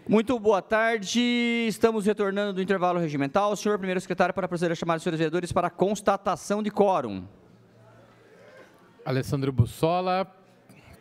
Muito boa tarde, estamos retornando do intervalo regimental. Senhor primeiro secretário, para proceder a chamar os senhores vereadores para constatação de quórum. Alessandro Bussola,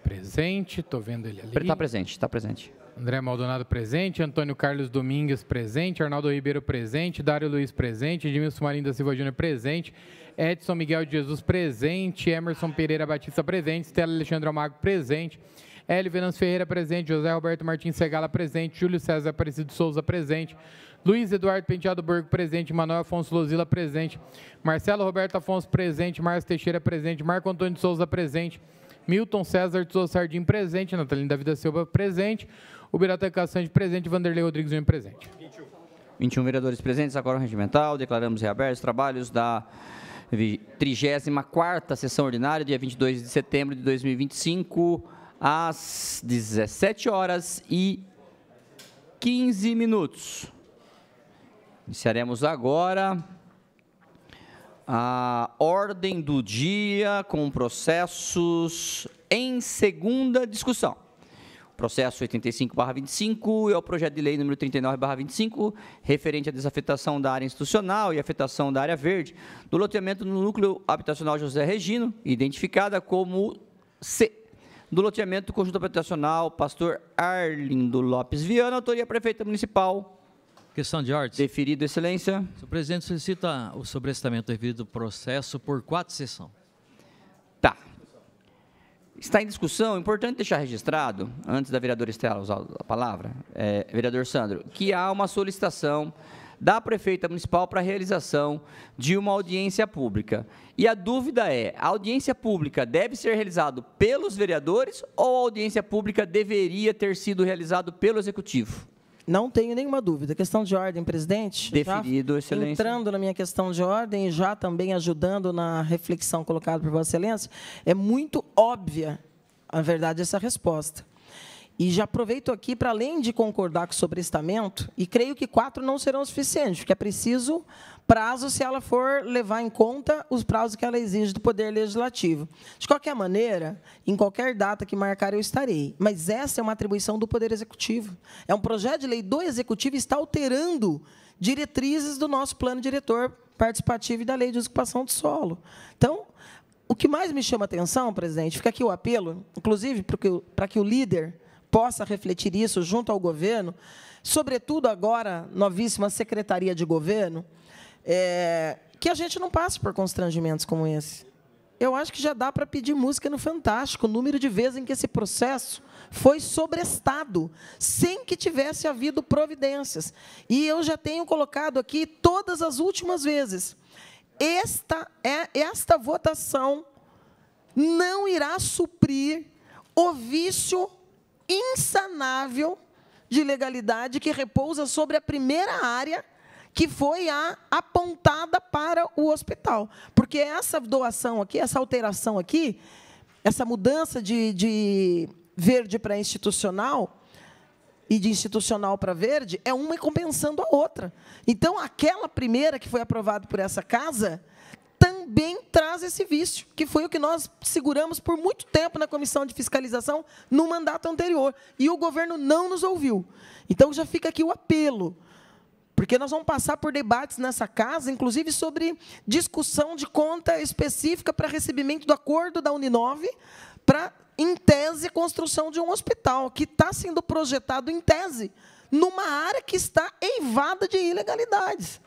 presente, estou vendo ele ali. Está presente, está presente. André Maldonado presente, Antônio Carlos Domingues presente, Arnaldo Ribeiro presente, Dário Luiz presente, Edmilson Marinho da Silva Júnior presente, Edson Miguel de Jesus presente, Emerson Pereira Batista presente, Stella Alexandre Almagro presente, Hélio Venâncio Ferreira presente, José Roberto Martins Segala presente, Júlio César Aparecido Souza presente, Luiz Eduardo Penteado Borgo presente, Manuel Afonso Lozila presente, Marcelo Roberto Afonso presente, Márcio Teixeira presente, Marco Antônio de Souza presente, Milton César de Souza Sardim presente, Natalina da Vida Silva presente, Ubiratã Caçante presente, Vanderlei Rodrigues Júnior presente. 21 vereadores presentes, agora o regimental, declaramos reabertos os trabalhos da 34ª sessão ordinária, dia 22 de setembro de 2025, às 17h15. Iniciaremos agora a ordem do dia com processos em segunda discussão. Processo 85/25 é o projeto de lei número 39/25, referente à desafetação da área institucional e afetação da área verde, do loteamento no núcleo habitacional José Regino, identificada como C, do loteamento do conjunto habitacional Pastor Arlindo Lopes Viana, autoria prefeita municipal. Questão de ordem. Deferido, excelência. O presidente solicita o sobrestamento devido do processo por 4 sessões. Tá. Está em discussão, importante deixar registrado, antes da vereadora Estela usar a palavra, vereador Sandro, que há uma solicitação da prefeita municipal para a realização de uma audiência pública. E a dúvida é, a audiência pública deve ser realizada pelos vereadores ou a audiência pública deveria ter sido realizada pelo executivo? Não tenho nenhuma dúvida. Questão de ordem, presidente. Deferido, excelência. Entrando na minha questão de ordem e já também ajudando na reflexão colocada por Vossa Excelência, é muito óbvia, a verdade, essa resposta. E já aproveito aqui para, além de concordar com o sobrestamento, e creio que 4 não serão suficientes, porque é preciso prazo se ela for levar em conta os prazos que ela exige do Poder Legislativo. De qualquer maneira, em qualquer data que marcar, eu estarei. Mas essa é uma atribuição do Poder Executivo. É um projeto de lei do Executivo e está alterando diretrizes do nosso plano diretor participativo e da lei de ocupação do solo. Então, o que mais me chama a atenção, presidente, fica aqui o apelo, inclusive para que o líder possa refletir isso junto ao governo, sobretudo agora, novíssima Secretaria de Governo, que a gente não passe por constrangimentos como esse. Eu acho que já dá para pedir música no Fantástico, o número de vezes em que esse processo foi sobrestado, sem que tivesse havido providências. E eu já tenho colocado aqui todas as últimas vezes. Esta votação não irá suprir o vício insanável de legalidade que repousa sobre a primeira área que foi a apontada para o hospital. Porque essa doação aqui, essa alteração aqui, essa mudança de verde para institucional e de institucional para verde, é uma compensando a outra. Então, aquela primeira que foi aprovada por essa casa também traz esse vício, que foi o que nós seguramos por muito tempo na Comissão de Fiscalização no mandato anterior. E o governo não nos ouviu. Então, já fica aqui o apelo, porque nós vamos passar por debates nessa casa, inclusive sobre discussão de conta específica para recebimento do acordo da Uninove para, em tese, construção de um hospital, que está sendo projetado, em tese, numa área que está eivada de ilegalidades.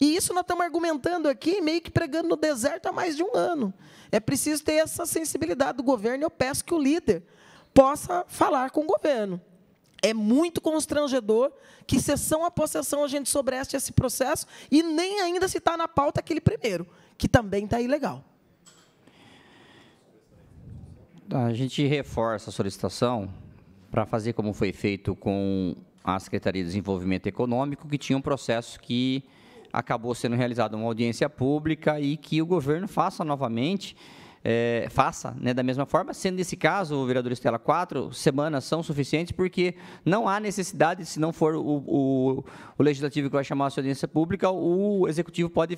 E isso nós estamos argumentando aqui, meio que pregando no deserto há mais de um ano. É preciso ter essa sensibilidade do governo, e eu peço que o líder possa falar com o governo. É muito constrangedor que, sessão após sessão, a gente sobreste esse processo e nem ainda se está na pauta aquele primeiro, que também está ilegal. A gente reforça a solicitação para fazer como foi feito com a Secretaria de Desenvolvimento Econômico, que tinha um processo que acabou sendo realizado uma audiência pública e que o governo faça novamente faça, né, da mesma forma, sendo nesse caso, vereador Estela, 4 semanas são suficientes, porque não há necessidade, se não for o legislativo que vai chamar a sua audiência pública, o executivo pode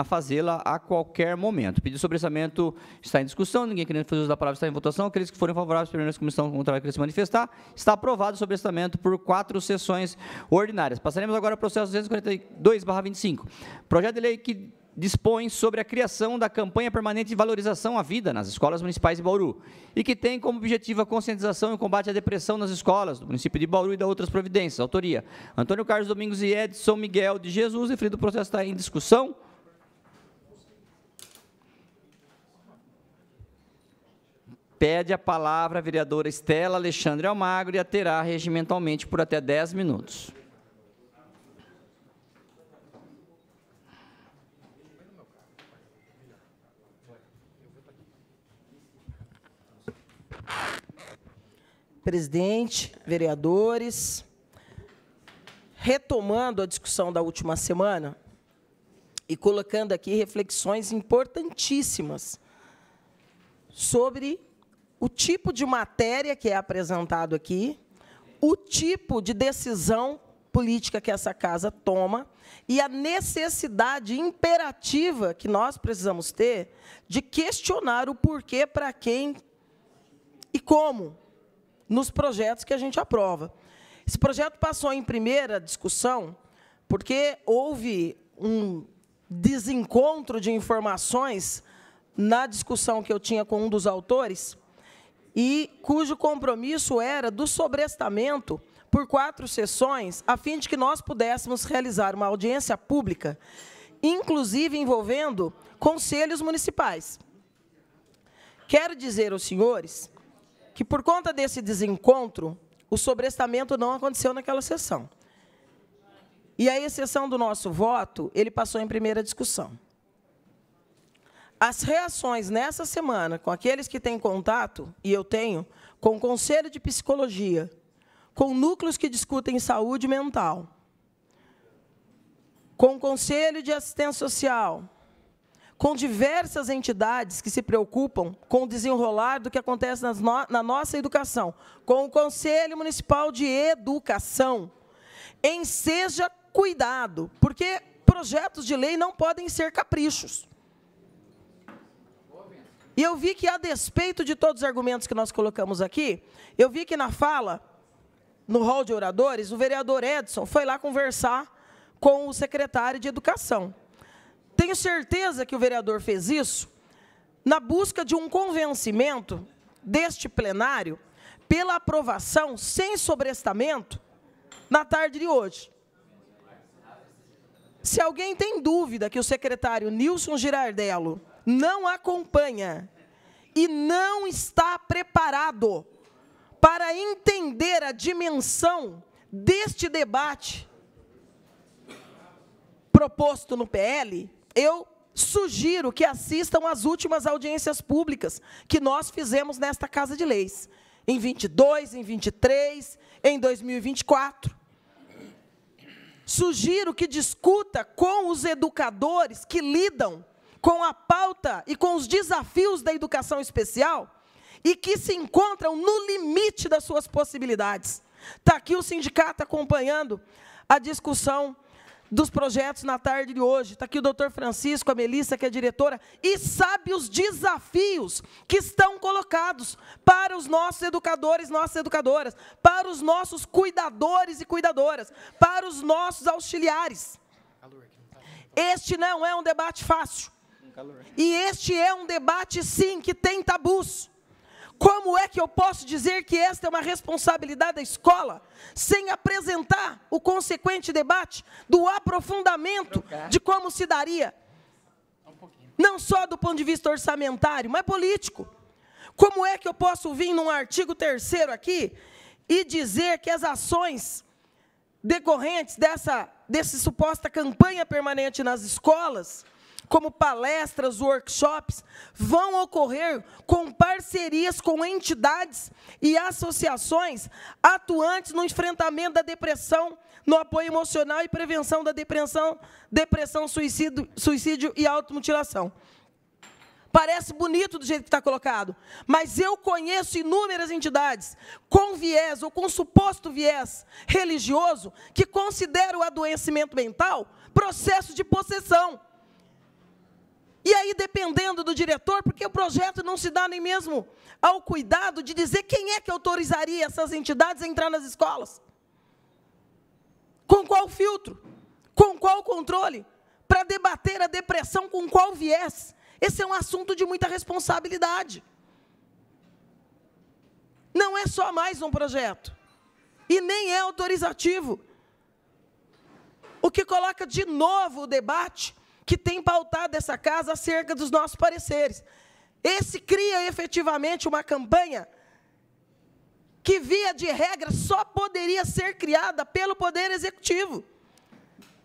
fazê-la a qualquer momento. O pedido de sobressamento está em discussão, ninguém querendo fazer uso da palavra está em votação, aqueles que forem favoráveis, primeiro a comissão contrária querem se manifestar, está aprovado o sobressamento por 4 sessões ordinárias. Passaremos agora ao processo 242/25, projeto de lei que dispõe sobre a criação da campanha permanente de valorização à vida nas escolas municipais de Bauru e que tem como objetivo a conscientização e o combate à depressão nas escolas do município de Bauru e da outras providências. Autoria: Antônio Carlos Domingos e Edson Miguel de Jesus. Referido o processo está em discussão. Pede a palavra a vereadora Estela Alexandre Almagro e a terá regimentalmente por até 10 minutos. Presidente, vereadores, retomando a discussão da última semana e colocando aqui reflexões importantíssimas sobre o tipo de matéria que é apresentado aqui, o tipo de decisão política que essa casa toma e a necessidade imperativa que nós precisamos ter de questionar o porquê, para quem e como nos projetos que a gente aprova. Esse projeto passou em primeira discussão porque houve um desencontro de informações na discussão que eu tinha com um dos autores e cujo compromisso era do sobrestamento por 4 sessões, a fim de que nós pudéssemos realizar uma audiência pública, inclusive envolvendo conselhos municipais. Quero dizer aos senhores que, por conta desse desencontro, o sobrestamento não aconteceu naquela sessão. E, à exceção do nosso voto, ele passou em primeira discussão. As reações nessa semana, com aqueles que têm contato, e eu tenho, com o Conselho de Psicologia, com núcleos que discutem saúde mental, com o Conselho de Assistência Social, com diversas entidades que se preocupam com o desenrolar do que acontece na nossa educação, com o Conselho Municipal de Educação, enseja cuidado, porque projetos de lei não podem ser caprichos. E eu vi que, a despeito de todos os argumentos que nós colocamos aqui, eu vi que na fala, no hall de oradores, o vereador Edson foi lá conversar com o secretário de Educação. Tenho certeza que o vereador fez isso na busca de um convencimento deste plenário pela aprovação sem sobrestamento na tarde de hoje. Se alguém tem dúvida que o secretário Nilson Girardello não acompanha e não está preparado para entender a dimensão deste debate proposto no PL, eu sugiro que assistam às últimas audiências públicas que nós fizemos nesta Casa de Leis, em 22, em 23, em 2024. Sugiro que discuta com os educadores que lidam com a pauta e com os desafios da educação especial e que se encontram no limite das suas possibilidades. Está aqui o sindicato acompanhando a discussão dos projetos na tarde de hoje. Está aqui o doutor Francisco, a Melissa, que é diretora, e sabe os desafios que estão colocados para os nossos educadores, nossas educadoras, para os nossos cuidadores e cuidadoras, para os nossos auxiliares. Este não é um debate fácil. E este é um debate, sim, que tem tabus. Como é que eu posso dizer que esta é uma responsabilidade da escola, sem apresentar o consequente debate do aprofundamento de como se daria, não só do ponto de vista orçamentário, mas político? Como é que eu posso vir num artigo 3º aqui e dizer que as ações decorrentes dessa suposta campanha permanente nas escolas, como palestras, workshops, vão ocorrer com parcerias com entidades e associações atuantes no enfrentamento da depressão, no apoio emocional e prevenção da depressão, suicídio e automutilação? Parece bonito do jeito que está colocado, mas eu conheço inúmeras entidades com viés ou com suposto viés religioso que consideram o adoecimento mental processo de possessão. E aí, dependendo do diretor, porque o projeto não se dá nem mesmo ao cuidado de dizer quem é que autorizaria essas entidades a entrar nas escolas. Com qual filtro? Com qual controle? Para debater a depressão com qual viés? Esse é um assunto de muita responsabilidade. Não é só mais um projeto. E nem é autorizativo. O que coloca de novo o debate que tem pautado essa casa acerca dos nossos pareceres. Esse cria efetivamente uma campanha que, via de regra, só poderia ser criada pelo Poder Executivo.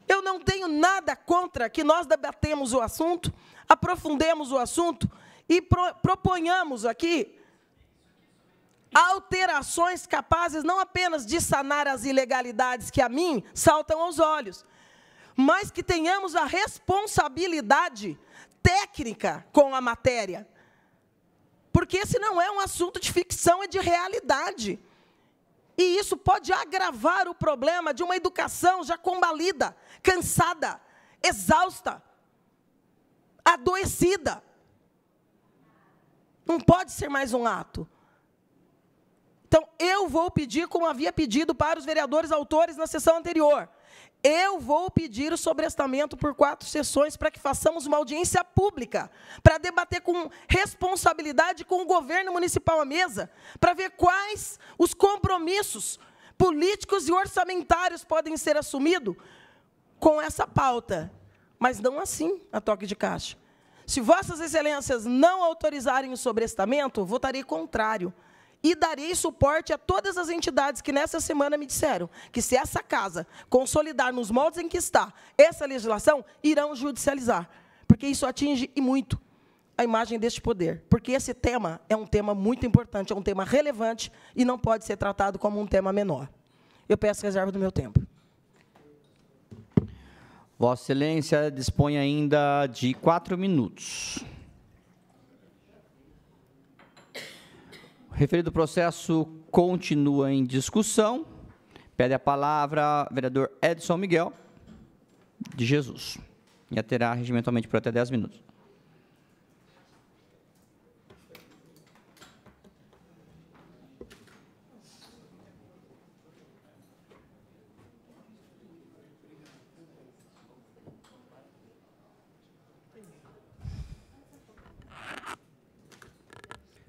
Eu não tenho nada contra que nós debatemos o assunto, aprofundemos o assunto e proponhamos aqui alterações capazes não apenas de sanar as ilegalidades que a mim saltam aos olhos, mas que tenhamos a responsabilidade técnica com a matéria. Porque esse não é um assunto de ficção, é de realidade. E isso pode agravar o problema de uma educação já combalida, cansada, exausta, adoecida. Não pode ser mais um ato. Então, eu vou pedir, como havia pedido para os vereadores autores na sessão anterior, eu vou pedir o sobrestamento por 4 sessões para que façamos uma audiência pública, para debater com responsabilidade com o governo municipal à mesa, para ver quais os compromissos políticos e orçamentários podem ser assumidos com essa pauta. Mas não assim, a toque de caixa. Se vossas excelências não autorizarem o sobrestamento, votarei contrário. E darei suporte a todas as entidades que nessa semana me disseram que, se essa casa consolidar nos moldes em que está essa legislação, irão judicializar. Porque isso atinge, e muito, a imagem deste poder. Porque esse tema é um tema muito importante, é um tema relevante e não pode ser tratado como um tema menor. Eu peço reserva do meu tempo. Vossa Excelência dispõe ainda de 4 minutos. O referido processo continua em discussão. Pede a palavra o vereador Edson Miguel de Jesus. E terá regimentalmente por até 10 minutos.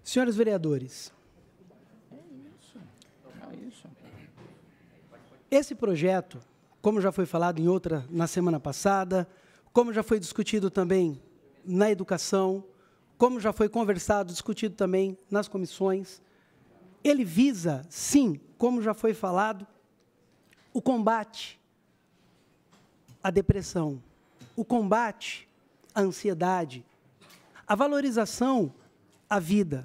Senhores vereadores, esse projeto, como já foi falado na semana passada, como já foi discutido também na educação, como já foi conversado, discutido também nas comissões, ele visa, sim, como já foi falado, o combate à depressão, o combate à ansiedade, a valorização à vida.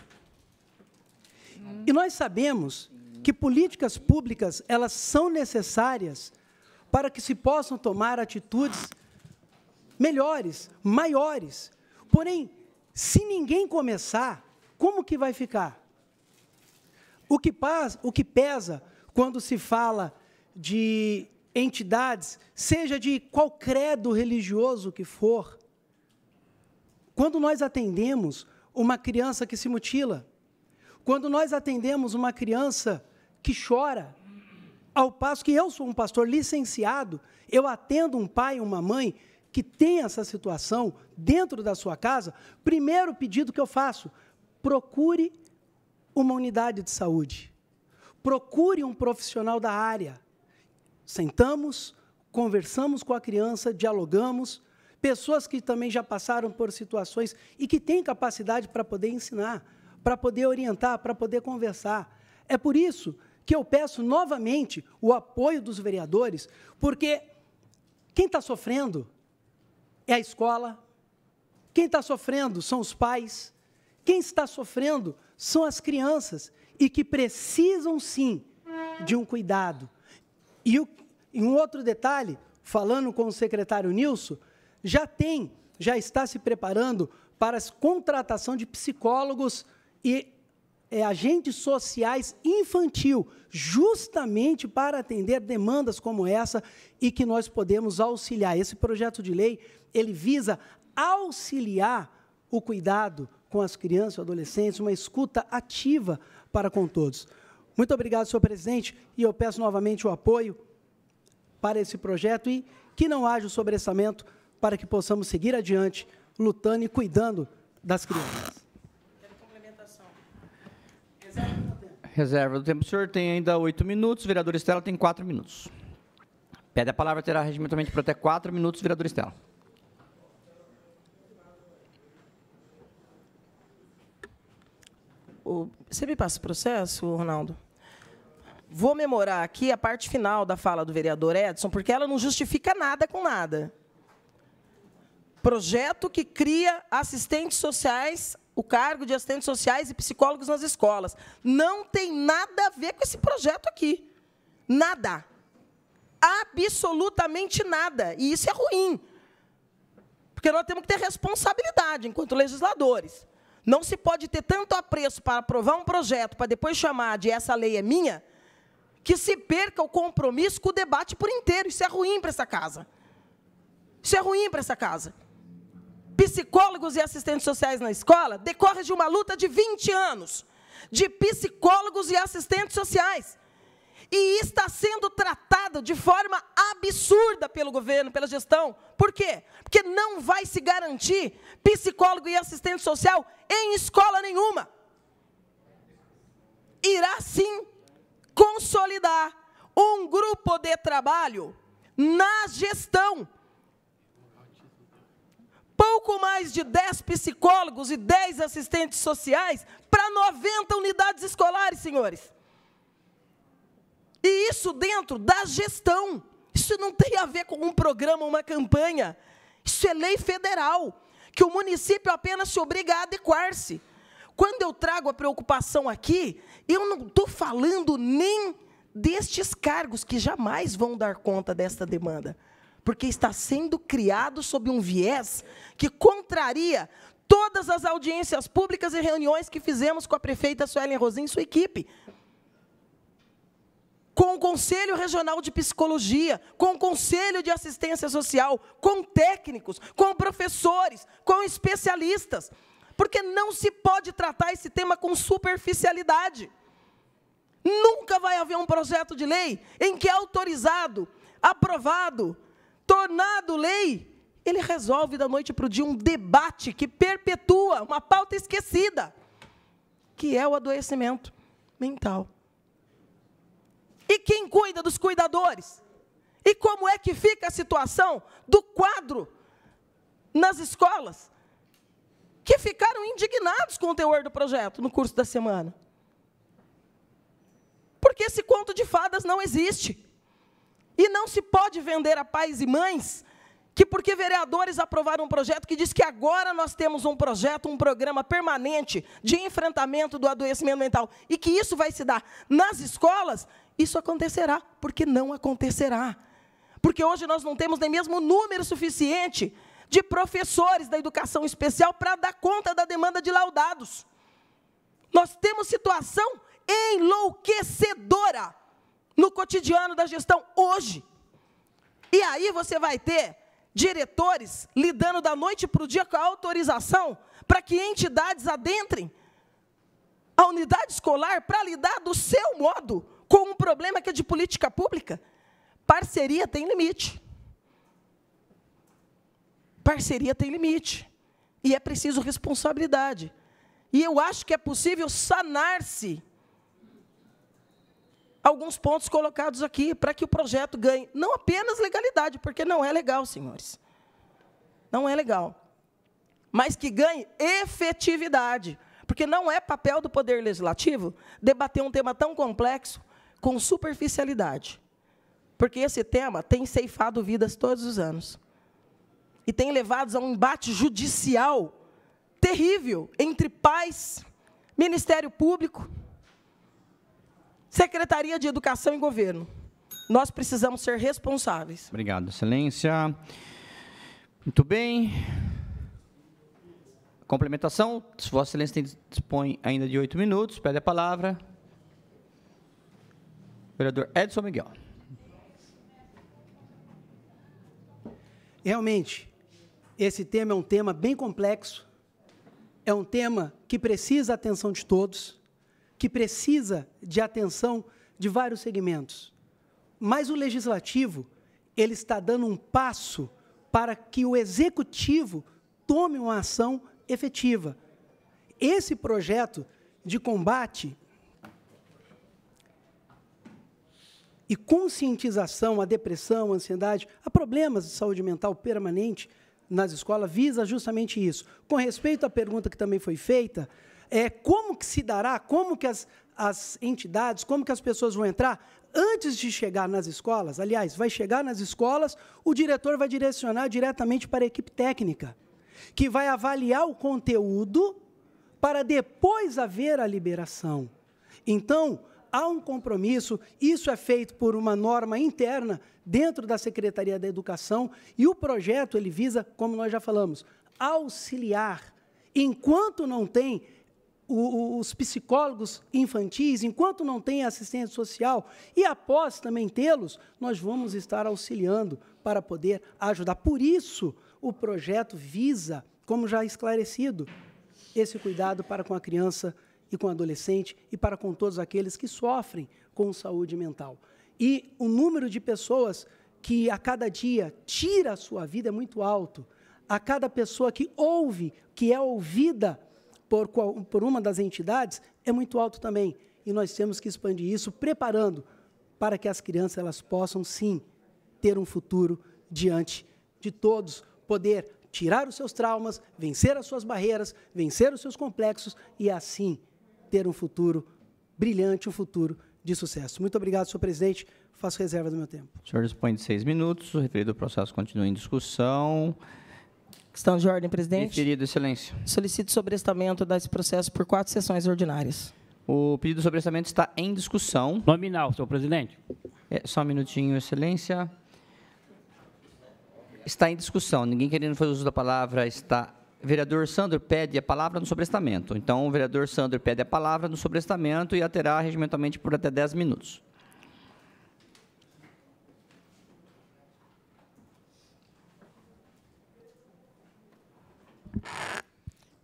E nós sabemos que políticas públicas, elas são necessárias para que se possam tomar atitudes melhores, maiores. Porém, se ninguém começar, como que vai ficar? O que pesa quando se fala de entidades, seja de qual credo religioso que for, quando nós atendemos uma criança que se mutila, quando nós atendemos uma criança que chora, ao passo que eu sou um pastor licenciado, eu atendo um pai e uma mãe que tem essa situação dentro da sua casa, primeiro pedido que eu faço, procure uma unidade de saúde, procure um profissional da área. Sentamos, conversamos com a criança, dialogamos, pessoas que também já passaram por situações e que têm capacidade para poder ensinar, para poder orientar, para poder conversar. É por isso que eu peço novamente o apoio dos vereadores, porque quem está sofrendo é a escola, quem está sofrendo são os pais, quem está sofrendo são as crianças, e que precisam, sim, de um cuidado. E um outro detalhe, falando com o secretário Nilson, já está se preparando para a contratação de psicólogos e agentes sociais infantil, justamente para atender demandas como essa e que nós podemos auxiliar. Esse projeto de lei, ele visa auxiliar o cuidado com as crianças e adolescentes, uma escuta ativa para com todos. Muito obrigado, senhor presidente, e eu peço novamente o apoio para esse projeto e que não haja o sobressamento para que possamos seguir adiante, lutando e cuidando das crianças. Reserva do tempo. O senhor tem ainda 8 minutos, vereador Estela tem 4 minutos. Pede a palavra, terá regimentalmente por até 4 minutos, vereador Estela. Você me passa o processo, Ronaldo? Vou memorar aqui a parte final da fala do vereador Edson, porque ela não justifica nada com nada. Projeto que cria assistentes sociais, o cargo de assistentes sociais e psicólogos nas escolas. Não tem nada a ver com esse projeto aqui. Nada. Absolutamente nada. E isso é ruim. Porque nós temos que ter responsabilidade enquanto legisladores. Não se pode ter tanto apreço para aprovar um projeto, para depois chamar de essa lei é minha, que se perca o compromisso com o debate por inteiro. Isso é ruim para essa casa. Isso é ruim para essa casa. Psicólogos e assistentes sociais na escola decorre de uma luta de 20 anos, de psicólogos e assistentes sociais. E está sendo tratado de forma absurda pelo governo, pela gestão. Por quê? Porque não vai se garantir psicólogo e assistente social em escola nenhuma. Irá, sim, consolidar um grupo de trabalho na gestão. Pouco mais de 10 psicólogos e 10 assistentes sociais para 90 unidades escolares, senhores. E isso dentro da gestão. Isso não tem a ver com um programa, uma campanha. Isso é lei federal, que o município apenas se obriga a adequar-se. Quando eu trago a preocupação aqui, eu não estou falando nem destes cargos que jamais vão dar conta desta demanda, porque está sendo criado sob um viés que contraria todas as audiências públicas e reuniões que fizemos com a prefeita Suelen Rosim e sua equipe, com o Conselho Regional de Psicologia, com o Conselho de Assistência Social, com técnicos, com professores, com especialistas, porque não se pode tratar esse tema com superficialidade. Nunca vai haver um projeto de lei em que é autorizado, aprovado, tornado lei, ele resolve da noite para o dia um debate que perpetua uma pauta esquecida, que é o adoecimento mental. E quem cuida dos cuidadores? E como é que fica a situação do quadro nas escolas, que ficaram indignados com o teor do projeto no curso da semana? Porque esse conto de fadas não existe. E não se pode vender a pais e mães que porque vereadores aprovaram um projeto que diz que agora nós temos um projeto, um programa permanente de enfrentamento do adoecimento mental e que isso vai se dar nas escolas, isso acontecerá, porque não acontecerá. Porque hoje nós não temos nem mesmo número suficiente de professores da educação especial para dar conta da demanda de laudados. Nós temos situação enlouquecedora no cotidiano da gestão hoje. E aí você vai ter diretores lidando da noite para o dia com a autorização para que entidades adentrem a unidade escolar para lidar do seu modo com um problema que é de política pública. Parceria tem limite. Parceria tem limite. E é preciso responsabilidade. E eu acho que é possível sanar-se alguns pontos colocados aqui, para que o projeto ganhe, não apenas legalidade, porque não é legal, senhores. Não é legal. Mas que ganhe efetividade, porque não é papel do Poder Legislativo debater um tema tão complexo com superficialidade. Porque esse tema tem ceifado vidas todos os anos. E tem levado a um embate judicial terrível entre pais, Ministério Público, Secretaria de Educação e Governo. Nós precisamos ser responsáveis. Obrigado, Excelência. Muito bem. Complementação, se Vossa Excelência dispõe ainda de 8 minutos, pede a palavra. Vereador Edson Miguel. Realmente, esse tema é um tema bem complexo, é um tema que precisa da atenção de todos, que precisa de atenção de vários segmentos. Mas o Legislativo, ele está dando um passo para que o Executivo tome uma ação efetiva. Esse projeto de combate e conscientização à depressão, à ansiedade, a problemas de saúde mental permanente nas escolas, visa justamente isso. Com respeito à pergunta que também foi feita, como que se dará, como que as entidades, como que as pessoas vão entrar antes de chegar nas escolas? Aliás, vai chegar nas escolas, o diretor vai direcionar diretamente para a equipe técnica, que vai avaliar o conteúdo para depois haver a liberação. Então, há um compromisso, isso é feito por uma norma interna dentro da Secretaria da Educação, e o projeto, ele visa, como nós já falamos, auxiliar. Enquanto não tem os psicólogos infantis, enquanto não tem assistente social, e após também tê-los, nós vamos estar auxiliando para poder ajudar. Por isso, o projeto visa, como já esclarecido, esse cuidado para com a criança e com o adolescente e para com todos aqueles que sofrem com saúde mental. E o número de pessoas que a cada dia tira a sua vida é muito alto. A cada pessoa que ouve, que é ouvida por uma das entidades, é muito alto também. E nós temos que expandir isso, preparando para que as crianças elas possam, sim, ter um futuro diante de todos, poder tirar os seus traumas, vencer as suas barreiras, vencer os seus complexos e, assim, ter um futuro brilhante, um futuro de sucesso. Muito obrigado, senhor presidente. Faço reserva do meu tempo. O senhor dispõe de 6 minutos. O referido processo continua em discussão. Questão de ordem, presidente. Referido, excelência. Solicito sobrestamento desse processo por 4 sessões ordinárias. O pedido de sobrestamento está em discussão. Nominal, senhor presidente. Só um minutinho, excelência. Está em discussão. Ninguém querendo fazer uso da palavra está... Vereador Sandro pede a palavra no sobrestamento. Então, o vereador Sandro pede a palavra no sobrestamento e a terá regimentalmente por até 10 minutos.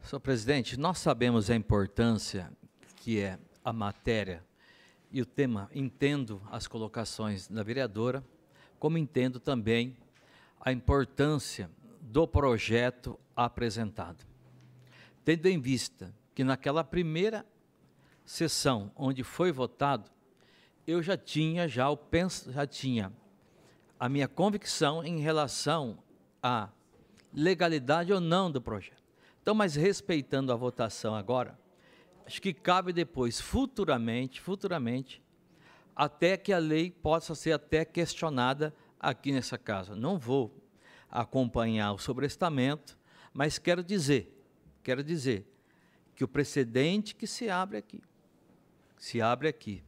Senhor presidente, nós sabemos a importância que é a matéria e o tema. Entendo as colocações da vereadora, como entendo também a importância do projeto apresentado. Tendo em vista que naquela primeira sessão onde foi votado, eu já tinha a minha convicção em relação à legalidade ou não do projeto. Então, mas respeitando a votação agora, acho que cabe depois, futuramente, até que a lei possa ser até questionada aqui nessa casa. Não vou acompanhar o sobrestamento, mas quero dizer que o precedente que se abre aqui,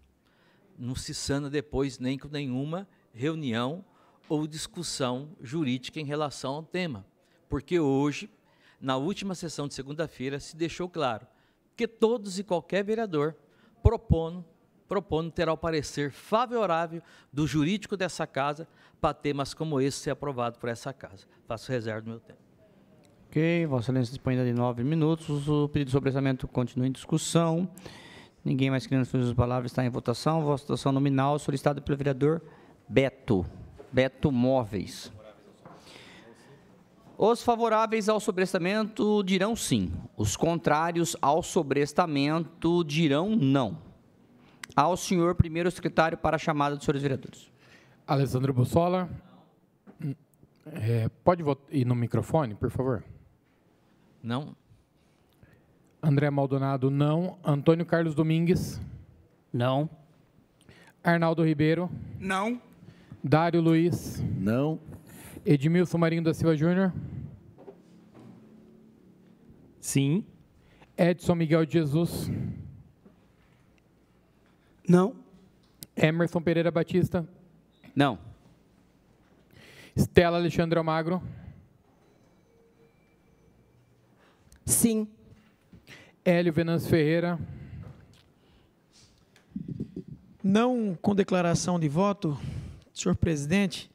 não se sana depois nem com nenhuma reunião ou discussão jurídica em relação ao tema, porque hoje, na última sessão de segunda-feira, se deixou claro que todos e qualquer vereador propondo terá o parecer favorável do jurídico dessa casa para temas como esse ser aprovado por essa casa. Faço reserva do meu tempo. Ok, Vossa Excelência dispõe ainda de 9 minutos. O pedido de sobrestamento continua em discussão. Ninguém mais querendo fazer as palavras, está em votação. Votação nominal solicitada pelo vereador Beto Móveis. Os favoráveis ao sobrestamento dirão sim. Os contrários ao sobrestamento dirão não. Ao senhor primeiro secretário para a chamada dos senhores vereadores. Alessandro Bussola. Pode ir no microfone, por favor? Não. André Maldonado, não. Antônio Carlos Domingues. Não. Arnaldo Ribeiro. Não. Dário Luiz. Não. Edmilson Marinho da Silva Júnior. Sim. Edson Miguel de Jesus. Não. Emerson Pereira Batista. Não. Estela Alexandre Almagro. Sim. Hélio Venâncio Ferreira. Não com declaração de voto, senhor presidente,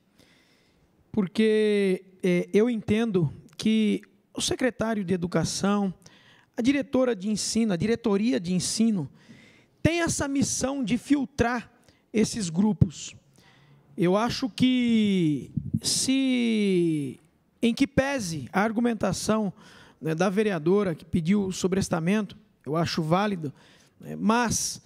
porque eu entendo que o secretário de Educação, a diretora de ensino, a diretoria de ensino, tem essa missão de filtrar esses grupos. Eu acho que, em que pese a argumentação, né, da vereadora que pediu o sobrestamento, eu acho válido, mas,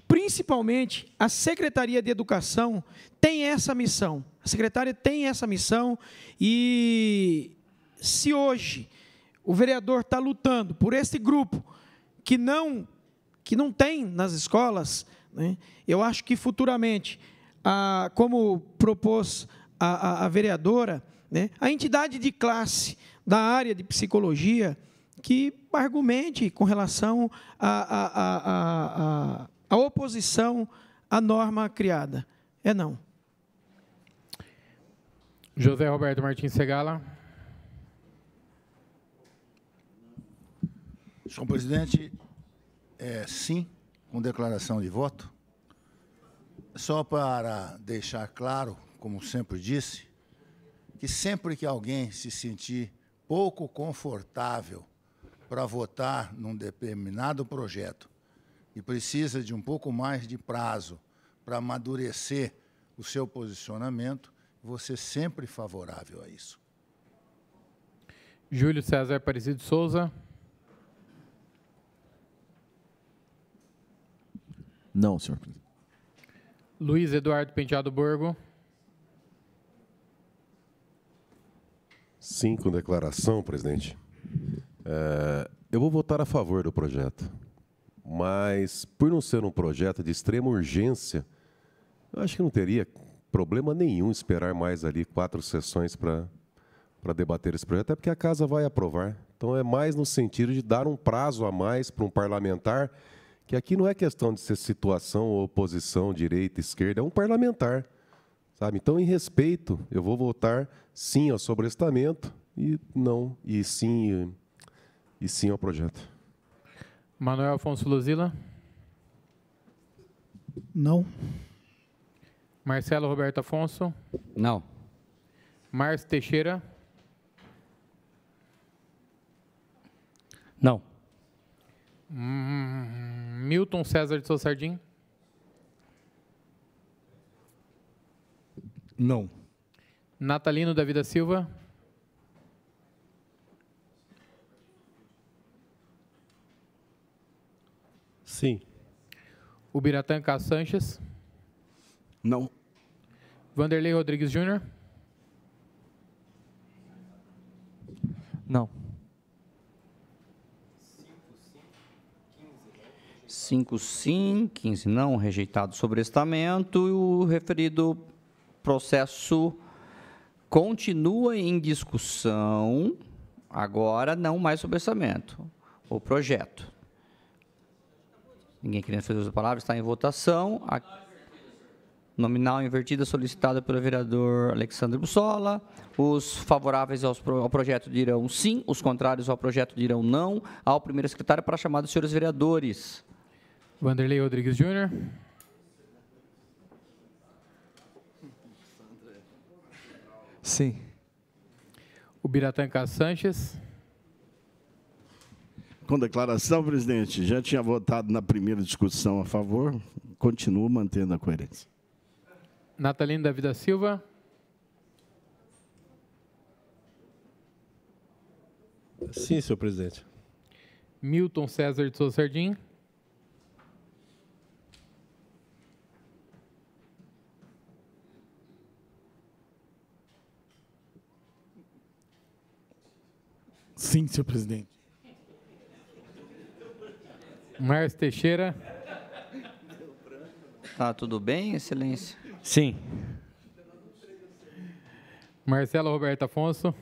principalmente, a Secretaria de Educação tem essa missão. A secretária tem essa missão e, se hoje o vereador está lutando por esse grupo que não tem nas escolas, né, eu acho que futuramente, como propôs a vereadora, né, a entidade de classe da área de psicologia que argumente com relação à oposição à norma criada. É não. José Roberto Martins Segala. Senhor presidente, sim, com declaração de voto. Só para deixar claro, como sempre disse, que sempre que alguém se sentir pouco confortável para votar num determinado projeto e precisa de um pouco mais de prazo para amadurecer o seu posicionamento, vou ser sempre favorável a isso. Júlio César Aparecido Souza. Não, senhor presidente. Luiz Eduardo Penteado Borgo. Sim, com declaração, presidente. Eu vou votar a favor do projeto, mas, por não ser um projeto de extrema urgência, eu acho que não teria problema nenhum esperar mais ali 4 sessões para debater esse projeto, até porque a casa vai aprovar. Então, é mais no sentido de dar um prazo a mais para um parlamentar, que aqui não é questão de ser situação ou oposição, direita, esquerda, é um parlamentar, sabe? Então, em respeito, eu vou votar sim ao sobrestamento e sim ao projeto. Manuel Afonso Luzila. Não. Marcelo Roberto Afonso. Não. Márcio Teixeira. Não. Milton César de Souza Sardim. Não. Natalino da Vida Silva. Sim. Ubiratã Caso Sanches. Não. Vanderlei Rodrigues Júnior. Não. 5 sim, 15 não, rejeitado o sobrestamento e o referido processo continua em discussão, agora não mais sobrestamento, o projeto. Ninguém querendo fazer uso da palavra, está em votação. Nominal invertida solicitada pelo vereador Alexandre Bussola. Os favoráveis ao projeto dirão sim, os contrários ao projeto dirão não. Ao primeiro secretário para a chamada dos senhores vereadores. Vanderlei Rodrigues Júnior. Sim. Ubiratã Caso Sanches. Com declaração, presidente, já tinha votado na primeira discussão a favor, continuo mantendo a coerência. Natalino da Vida Silva. Sim, senhor presidente. Milton César de Souza Sardim. Sim, senhor presidente. Márcio Teixeira. Tá tudo bem, excelência? Sim. Marcelo Roberto Afonso.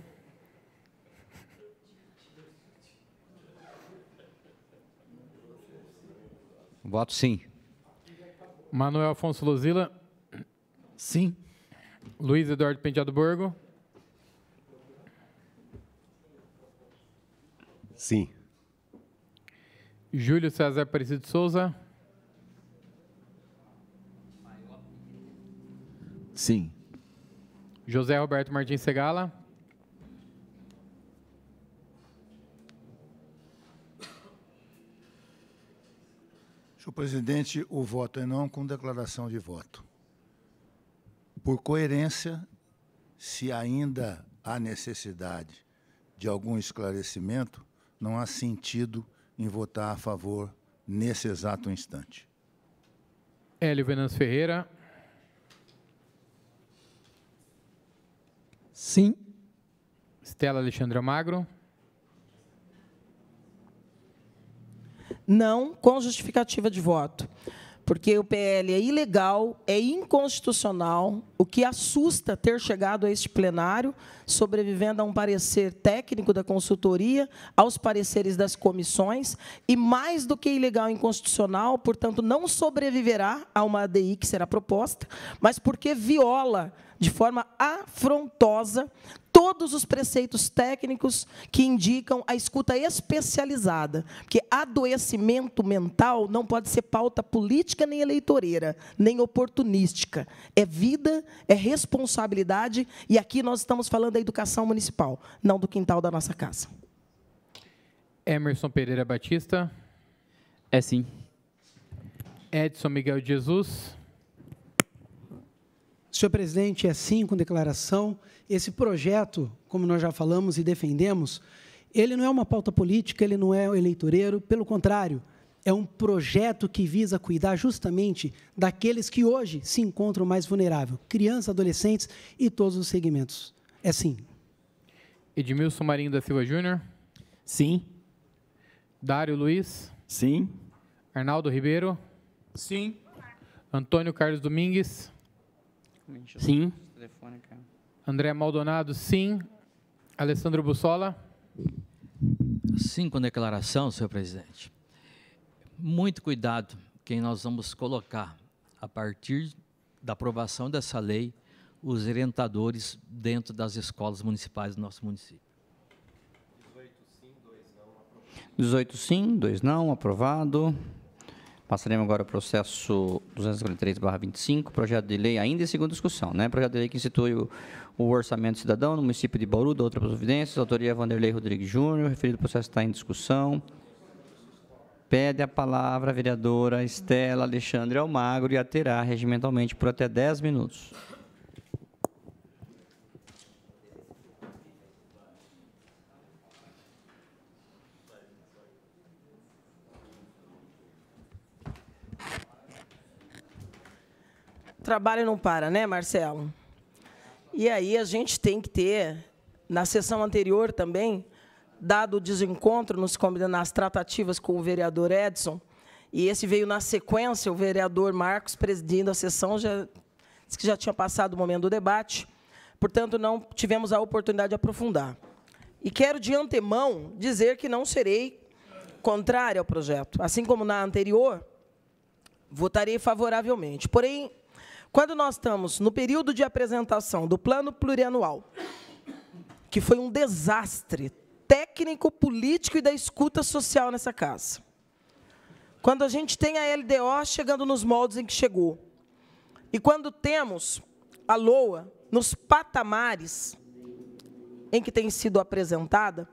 Voto sim. Manuel Afonso Luzila. Sim. Luiz Eduardo Penteado Borgo. Sim. Júlio César Aparecido de Souza. Sim. José Roberto Martins Segala. Senhor presidente, o voto é não com declaração de voto. Por coerência, se ainda há necessidade de algum esclarecimento, não há sentido em votar a favor nesse exato instante. Hélio Venâncio Ferreira. Sim. Estela Alexandre Magro. Não, com justificativa de voto. Porque o PL é ilegal, é inconstitucional, o que assusta ter chegado a este plenário, sobrevivendo a um parecer técnico da consultoria, aos pareceres das comissões, e mais do que ilegal e inconstitucional, portanto, não sobreviverá a uma ADI que será proposta, mas porque viola de forma afrontosa todos os preceitos técnicos que indicam a escuta especializada, porque adoecimento mental não pode ser pauta política nem eleitoreira, nem oportunística. É vida, é responsabilidade, e aqui nós estamos falando da educação municipal, não do quintal da nossa casa. Emerson Pereira Batista. É sim. Edson Miguel de Jesus. Senhor presidente, é sim, com declaração. Esse projeto, como nós já falamos e defendemos, ele não é uma pauta política, ele não é eleitoreiro, pelo contrário, é um projeto que visa cuidar justamente daqueles que hoje se encontram mais vulneráveis, crianças, adolescentes e todos os segmentos. É sim. Edmilson Marinho da Silva Júnior. Sim. Dário Luiz. Sim. Arnaldo Ribeiro. Sim. Antônio Carlos Domingues. Sim. André Maldonado, sim. Alessandro Bussola. Sim, com declaração, senhor presidente. Muito cuidado quem nós vamos colocar, a partir da aprovação dessa lei, os orientadores dentro das escolas municipais do nosso município. 18 sim, 2 não, aprovado. Passaremos agora ao processo 243/25, projeto de lei ainda em segunda discussão, né? Projeto de lei que institui o orçamento cidadão no município de Bauru, da outras providências, autoria Vanderlei Rodrigues Júnior, referido processo está em discussão. Pede a palavra a vereadora Estela Alexandre Almagro e a terá regimentalmente por até 10 minutos. O trabalho não para, né, Marcelo? E aí a gente tem que ter, na sessão anterior também, dado o desencontro nas tratativas com o vereador Edson, e esse veio na sequência, o vereador Marcos presidindo a sessão, já disse que já tinha passado o momento do debate, portanto, não tivemos a oportunidade de aprofundar. E quero, de antemão, dizer que não serei contrária ao projeto. Assim como na anterior, votarei favoravelmente. Porém, quando nós estamos no período de apresentação do plano plurianual, que foi um desastre técnico, político e da escuta social nessa casa, quando a gente tem a LDO chegando nos moldes em que chegou, e quando temos a LOA nos patamares em que tem sido apresentada,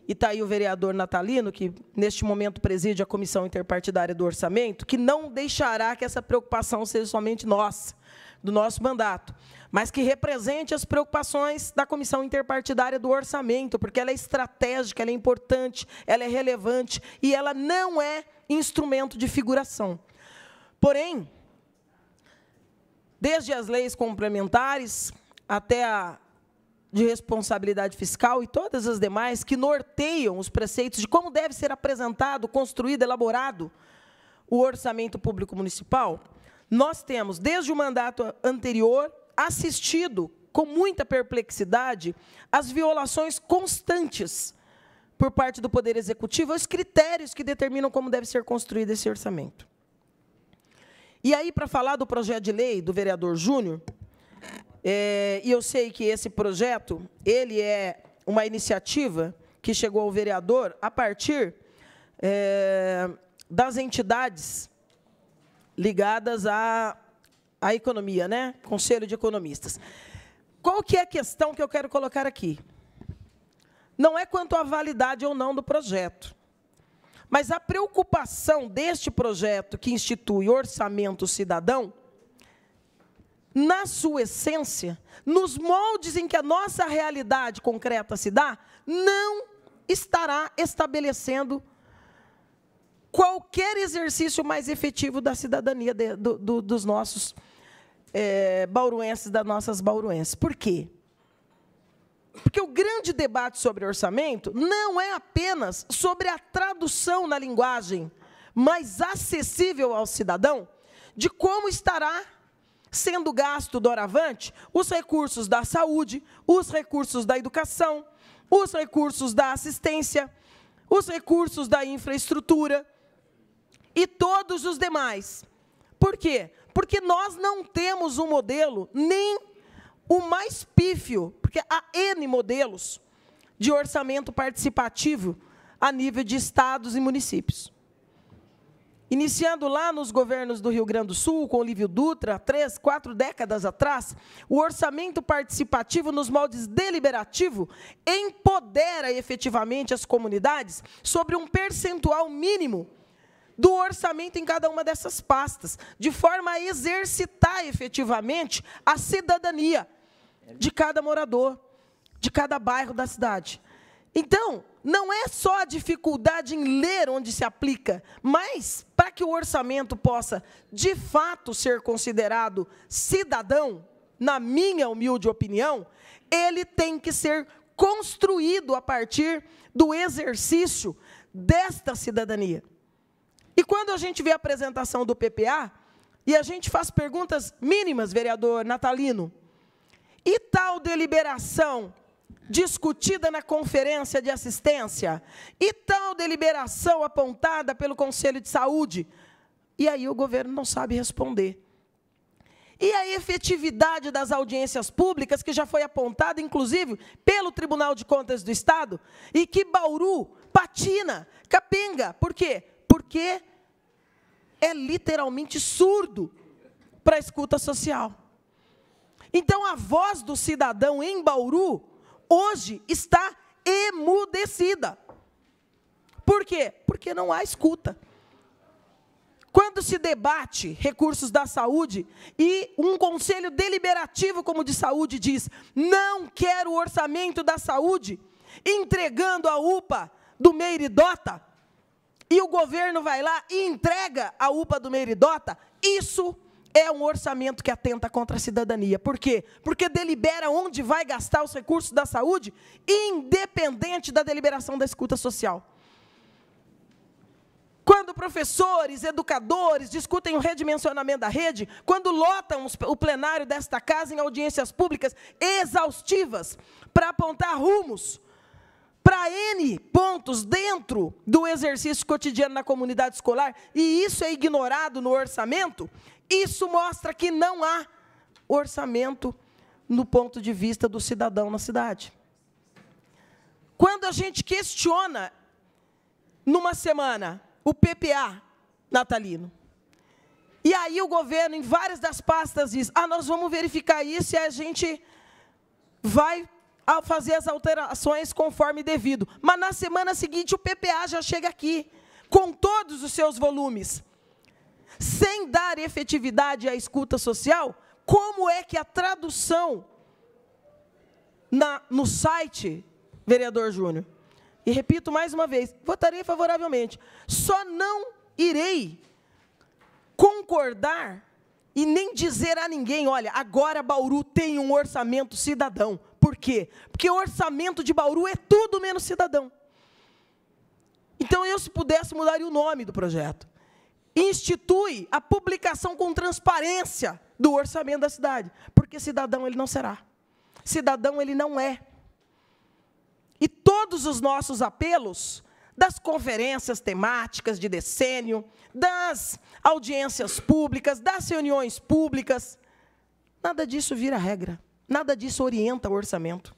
e está aí o vereador Natalino, que neste momento preside a Comissão Interpartidária do Orçamento, que não deixará que essa preocupação seja somente nossa, do nosso mandato, mas que represente as preocupações da Comissão Interpartidária do Orçamento, porque ela é estratégica, ela é importante, ela é relevante e ela não é instrumento de figuração. Porém, desde as leis complementares até a de responsabilidade fiscal e todas as demais que norteiam os preceitos de como deve ser apresentado, construído, elaborado o orçamento público municipal, nós temos, desde o mandato anterior, assistido com muita perplexidade às violações constantes por parte do Poder Executivo aos critérios que determinam como deve ser construído esse orçamento. E aí, para falar do projeto de lei do vereador Júnior, e eu sei que esse projeto, ele é uma iniciativa que chegou ao vereador a partir das entidades ligadas à economia, né? Conselho de Economistas. Qual que é a questão que eu quero colocar aqui? Não é quanto à validade ou não do projeto, mas a preocupação deste projeto que institui orçamento cidadão, na sua essência, nos moldes em que a nossa realidade concreta se dá, não estará estabelecendo qualquer exercício mais efetivo da cidadania dos nossos bauruenses, das nossas bauruenses. Por quê? Porque o grande debate sobre orçamento não é apenas sobre a tradução na linguagem mais acessível ao cidadão de como estará sendo gasto doravante os recursos da saúde, os recursos da educação, os recursos da assistência, os recursos da infraestrutura e todos os demais. Por quê? Porque nós não temos um modelo, nem o mais pífio, porque há N modelos de orçamento participativo a nível de estados e municípios. Iniciando lá nos governos do Rio Grande do Sul, com Olívio Dutra, 3, 4 décadas atrás, o orçamento participativo nos moldes deliberativo empodera efetivamente as comunidades sobre um percentual mínimo do orçamento em cada uma dessas pastas, de forma a exercitar efetivamente a cidadania de cada morador, de cada bairro da cidade. Então, não é só a dificuldade em ler onde se aplica, mas para que o orçamento possa, de fato, ser considerado cidadão, na minha humilde opinião, ele tem que ser construído a partir do exercício desta cidadania. E quando a gente vê a apresentação do PPA, e a gente faz perguntas mínimas, vereador Natalino, e tal deliberação discutida na conferência de assistência, e tal deliberação apontada pelo Conselho de Saúde, e aí o governo não sabe responder. E a efetividade das audiências públicas, que já foi apontada, inclusive, pelo Tribunal de Contas do Estado, e que Bauru patina, capenga. Por quê? Porque é literalmente surdo para a escuta social. Então, a voz do cidadão em Bauru, hoje, está emudecida. Por quê? Porque não há escuta. Quando se debate recursos da saúde e um conselho deliberativo como o de saúde diz, não quero o orçamento da saúde, entregando a UPA do Meiridota, e o governo vai lá e entrega a UPA do Meiridota, isso é um orçamento que atenta contra a cidadania. Por quê? Porque delibera onde vai gastar os recursos da saúde, independente da deliberação da escuta social. Quando professores, educadores discutem o redimensionamento da rede, quando lotam o plenário desta casa em audiências públicas exaustivas para apontar rumos para N pontos dentro do exercício cotidiano na comunidade escolar, e isso é ignorado no orçamento, isso mostra que não há orçamento no ponto de vista do cidadão na cidade. Quando a gente questiona, numa semana, o PPA natalino, e aí o governo, em várias das pastas, diz, nós vamos verificar isso e a gente vai fazer as alterações conforme devido. Mas na semana seguinte o PPA já chega aqui, com todos os seus volumes, sem dar efetividade à escuta social. Como é que a tradução no site, vereador Júnior, e repito mais uma vez, votarei favoravelmente, só não irei concordar e nem dizer a ninguém, olha, agora Bauru tem um orçamento cidadão. Por quê? Porque o orçamento de Bauru é tudo menos cidadão. Então, eu, se pudesse, mudaria o nome do projeto. Institui a publicação com transparência do orçamento da cidade, porque cidadão ele não será. Cidadão ele não é. E todos os nossos apelos, das conferências temáticas de decênio, das audiências públicas, das reuniões públicas, nada disso vira regra, nada disso orienta o orçamento.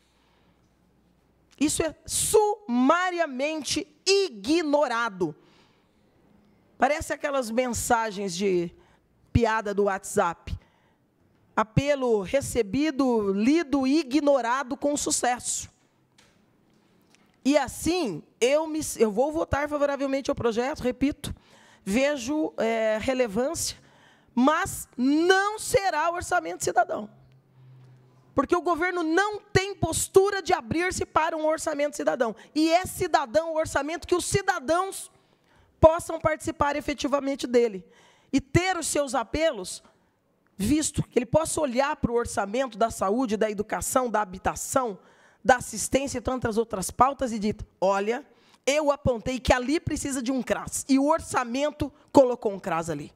Isso é sumariamente ignorado. Parece aquelas mensagens de piada do WhatsApp. Apelo recebido, lido e ignorado com sucesso. E assim, eu vou votar favoravelmente ao projeto, repito, vejo relevância, mas não será orçamento cidadão. Porque o governo não tem postura de abrir-se para um orçamento cidadão. E é cidadão o orçamento que os cidadãos possam participar efetivamente dele. E ter os seus apelos, visto que ele possa olhar para o orçamento da saúde, da educação, da habitação, da assistência e tantas outras pautas e dizer, olha, eu apontei que ali precisa de um CRAS. E o orçamento colocou um CRAS ali.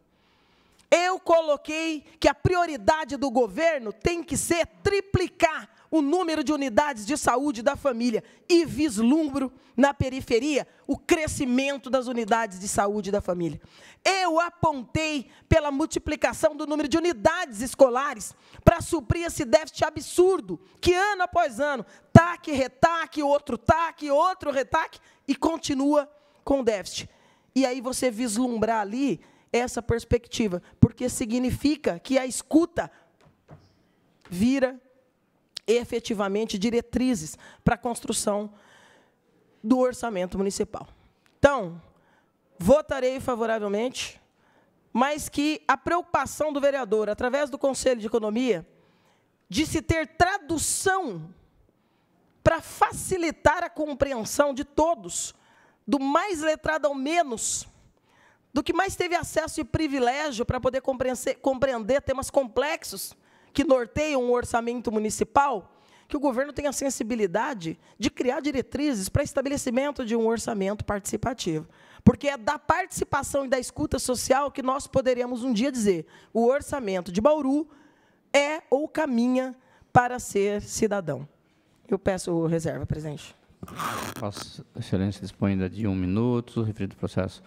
Eu coloquei que a prioridade do governo tem que ser triplicar o número de unidades de saúde da família e vislumbro na periferia o crescimento das unidades de saúde da família. Eu apontei pela multiplicação do número de unidades escolares para suprir esse déficit absurdo que ano após ano, TAC, retaque, outro retaque e continua com déficit. E aí você vislumbrar ali essa perspectiva, porque significa que a escuta vira efetivamente diretrizes para a construção do orçamento municipal. Então, votarei favoravelmente, mas que a preocupação do vereador, através do Conselho de Economia, de se ter tradução para facilitar a compreensão de todos, do mais letrado ao menos, do que mais teve acesso e privilégio para poder compreender temas complexos que norteiam um orçamento municipal, que o governo tenha a sensibilidade de criar diretrizes para estabelecimento de um orçamento participativo. Porque é da participação e da escuta social que nós poderíamos um dia dizer o orçamento de Bauru é ou caminha para ser cidadão. Eu peço reserva, presidente. Vossa Excelência dispõe ainda de 1 minuto, referido processo.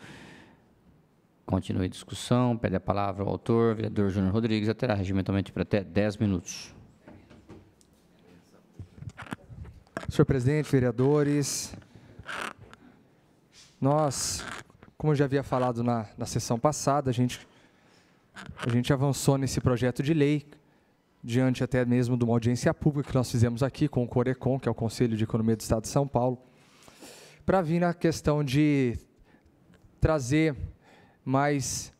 Continue a discussão, pede a palavra ao autor, vereador Júnior Rodrigues, terá regimentalmente para até 10 minutos. Senhor presidente, vereadores, nós, como eu já havia falado na sessão passada, a gente avançou nesse projeto de lei, diante até mesmo de uma audiência pública que nós fizemos aqui com o Corecon, que é o Conselho de Economia do Estado de São Paulo, para vir na questão de trazer mais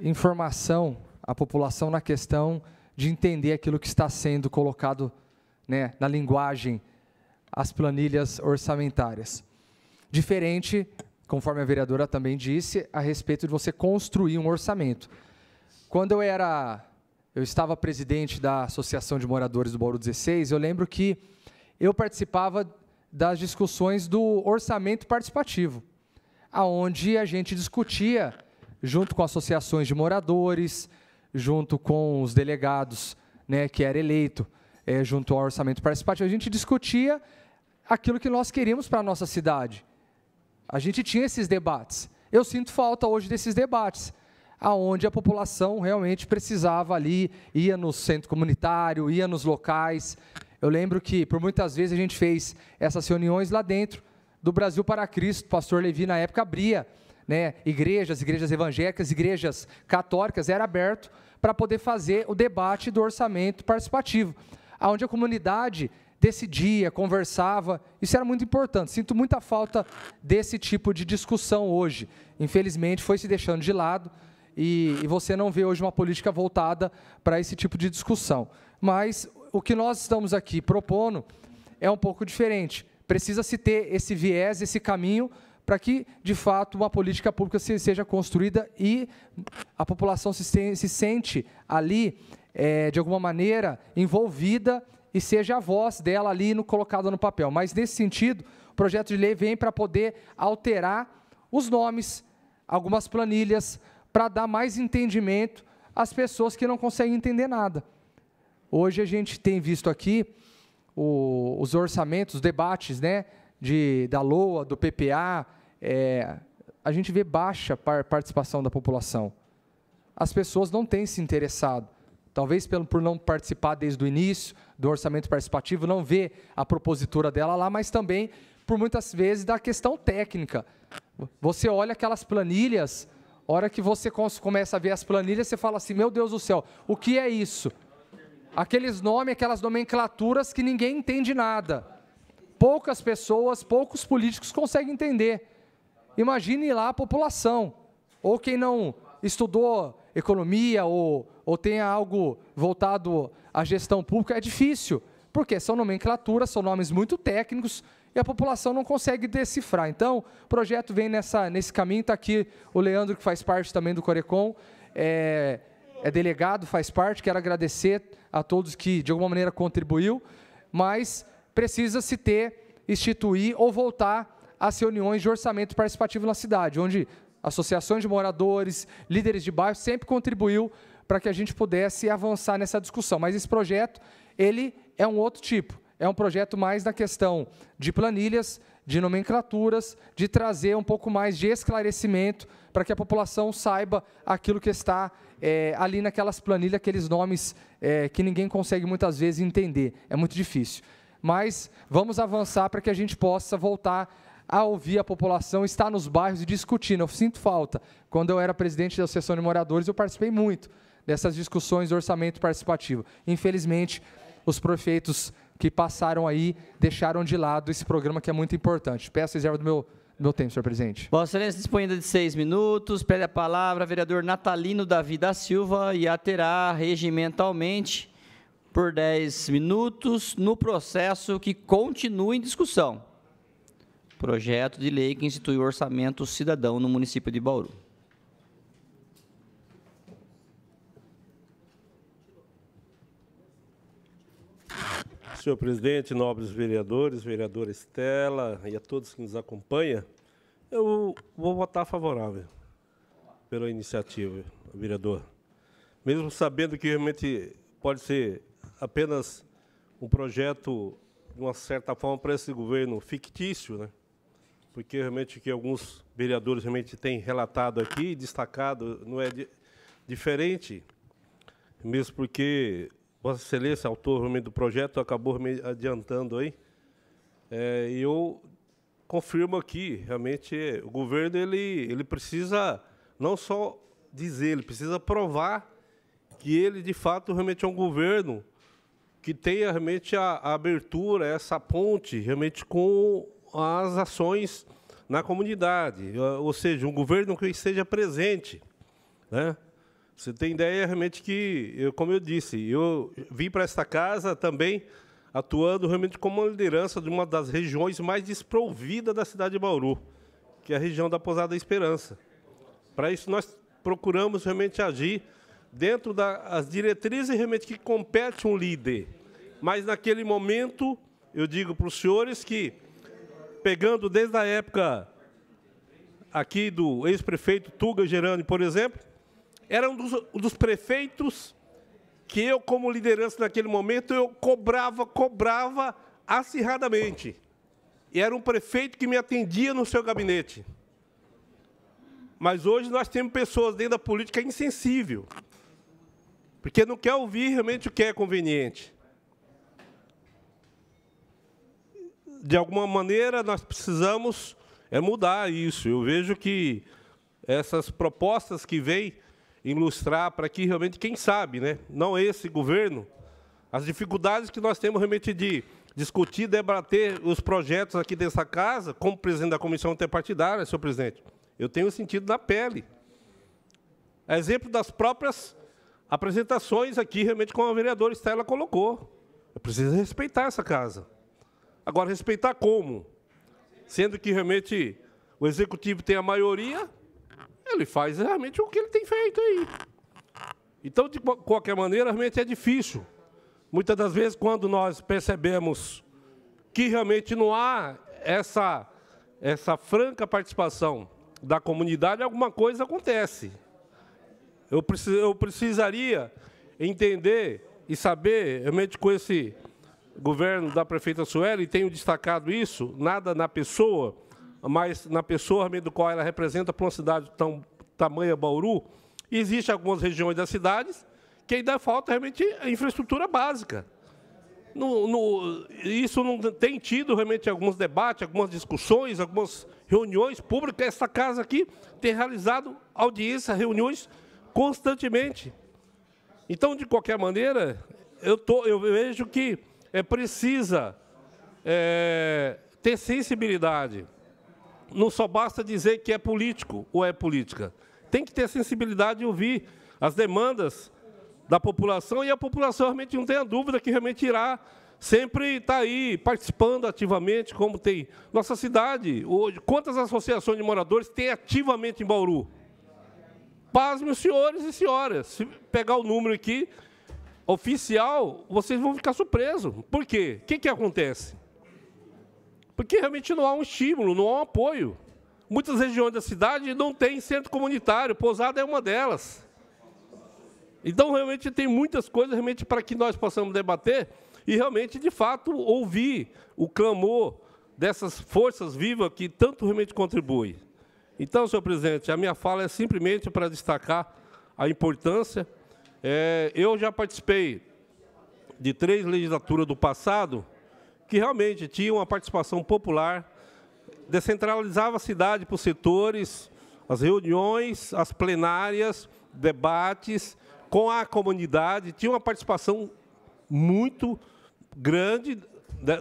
informação à população na questão de entender aquilo que está sendo colocado, né, na linguagem, as planilhas orçamentárias. Diferente, conforme a vereadora também disse, a respeito de você construir um orçamento. Quando eu estava presidente da Associação de Moradores do Bauru 16, eu lembro que eu participava das discussões do orçamento participativo, aonde a gente discutia, junto com associações de moradores, junto com os delegados, né, que era eleito, junto ao orçamento participativo, a gente discutia aquilo que nós queríamos para a nossa cidade. A gente tinha esses debates. Eu sinto falta hoje desses debates, aonde a população realmente precisava ali, ia no centro comunitário, ia nos locais. Eu lembro que, por muitas vezes, a gente fez essas reuniões lá dentro do Brasil para Cristo. O pastor Levi, na época, abria, né, igrejas evangélicas, igrejas católicas, era aberto para poder fazer o debate do orçamento participativo, onde a comunidade decidia, conversava. Isso era muito importante. Sinto muita falta desse tipo de discussão hoje. Infelizmente, foi se deixando de lado e você não vê hoje uma política voltada para esse tipo de discussão. Mas o que nós estamos aqui propondo é um pouco diferente. Precisa-se ter esse viés, esse caminho, para que, de fato, uma política pública seja construída e a população se sente ali, de alguma maneira, envolvida e seja a voz dela ali colocada no papel. Mas, nesse sentido, o projeto de lei vem para poder alterar os nomes, algumas planilhas, para dar mais entendimento às pessoas que não conseguem entender nada. Hoje a gente tem visto aqui os orçamentos, os debates, né, da LOA, do PPA, a gente vê baixa participação da população. As pessoas não têm se interessado. talvez por não participar desde o início do orçamento participativo, não ver a propositura dela lá, mas também por muitas vezes da questão técnica. Você olha aquelas planilhas, a hora que você começa a ver as planilhas, você fala assim, meu Deus do céu, o que é isso? Aqueles nomes, aquelas nomenclaturas que ninguém entende nada. Poucas pessoas, poucos políticos conseguem entender. Imagine lá a população, ou quem não estudou economia, ou tenha algo voltado à gestão pública, é difícil, porque são nomenclaturas, são nomes muito técnicos, e a população não consegue decifrar. Então, o projeto vem nesse caminho, está aqui o Leandro, que faz parte também do Corecon, é delegado, faz parte, quero agradecer a todos que, de alguma maneira, contribuiu, mas precisa-se instituir ou voltar às reuniões de orçamento participativo na cidade, onde associações de moradores, líderes de bairro, sempre contribuiu para que a gente pudesse avançar nessa discussão. Mas esse projeto, ele é um outro tipo. É um projeto mais na questão de planilhas, de nomenclaturas, de trazer um pouco mais de esclarecimento para que a população saiba aquilo que está ali naquelas planilhas, aqueles nomes que ninguém consegue muitas vezes entender. É muito difícil. Mas vamos avançar para que a gente possa voltar a ouvir a população, estar nos bairros e discutindo. Eu sinto falta. Quando eu era presidente da Associação de Moradores, eu participei muito dessas discussões do orçamento participativo. Infelizmente, os prefeitos que passaram aí deixaram de lado esse programa que é muito importante. Peço a reserva do meu tempo, senhor presidente. Vossa Excelência dispõe de 6 minutos. Pede a palavra vereador Natalino Davi da Silva e a terá regimentalmente por 10 minutos no processo que continua em discussão. Projeto de lei que institui o orçamento cidadão no município de Bauru. Senhor presidente, nobres vereadores, vereadora Estela e a todos que nos acompanham, eu vou votar favorável pela iniciativa, vereador. Mesmo sabendo que realmente pode ser apenas um projeto, de uma certa forma, para esse governo fictício, né? Porque realmente que alguns vereadores realmente têm relatado aqui, destacado, não é diferente, mesmo porque Vossa Excelência, autor realmente do projeto, acabou me adiantando aí. E eu confirmo aqui, realmente, o governo ele precisa não só dizer, ele precisa provar que ele, de fato, realmente é um governo que tenha realmente a abertura, essa ponte, realmente com as ações na comunidade, ou seja, um governo que esteja presente, né? Você tem ideia realmente que, como eu disse, eu vim para esta casa também atuando realmente como uma liderança de uma das regiões mais desprovidas da cidade de Bauru, que é a região da Pousada da Esperança. Para isso, nós procuramos realmente agir dentro das diretrizes realmente que compete um líder. Mas, naquele momento, eu digo para os senhores que, pegando desde a época aqui do ex-prefeito Tuga Gerani, por exemplo, era um dos prefeitos que eu, como liderança naquele momento, eu cobrava acirradamente. E era um prefeito que me atendia no seu gabinete. Mas hoje nós temos pessoas dentro da política insensível, porque não quer ouvir realmente o que é conveniente. De alguma maneira, nós precisamos mudar isso. Eu vejo que essas propostas que vêm ilustrar para que realmente, quem sabe, né, não esse governo, as dificuldades que nós temos realmente de discutir, debater os projetos aqui dessa casa, como presidente da comissão interpartidária, senhor presidente, eu tenho sentido na pele. A exemplo das próprias apresentações aqui, realmente, como a vereadora Estela colocou. Eu preciso respeitar essa casa. Agora, respeitar como? Sendo que, realmente, o executivo tem a maioria, ele faz realmente o que ele tem feito aí. Então, de qualquer maneira, realmente é difícil. Muitas das vezes, quando nós percebemos que realmente não há essa franca participação da comunidade, alguma coisa acontece. Eu precisaria entender e saber, realmente, com esse governo da prefeita Sueli, e tenho destacado isso, nada na pessoa, mas na pessoa realmente do qual ela representa para uma cidade tão tamanha, Bauru, existem algumas regiões das cidades que ainda falta realmente a infraestrutura básica. Isso não tem tido realmente alguns debates, algumas discussões, algumas reuniões públicas. Essa casa aqui tem realizado audiências, reuniões constantemente. Então, de qualquer maneira, eu vejo que precisa ter sensibilidade. Não só basta dizer que é político ou é política. Tem que ter sensibilidade de ouvir as demandas da população, e a população realmente não tenha dúvida que realmente irá sempre estar aí participando ativamente, como tem nossa cidade. Hoje, quantas associações de moradores tem ativamente em Bauru? Pasmem os senhores e senhoras. Se pegar o número aqui, oficial, vocês vão ficar surpresos. Por quê? O que acontece? Porque realmente não há um estímulo, não há um apoio. Muitas regiões da cidade não têm centro comunitário, Pousada é uma delas. Então, realmente, tem muitas coisas realmente para que nós possamos debater e, realmente, de fato, ouvir o clamor dessas forças vivas que tanto realmente contribuem. Então, senhor presidente, a minha fala é simplesmente para destacar a importância. Eu já participei de 3 legislaturas do passado que realmente tinham uma participação popular, descentralizava a cidade por setores, as reuniões, as plenárias, debates com a comunidade, tinha uma participação muito grande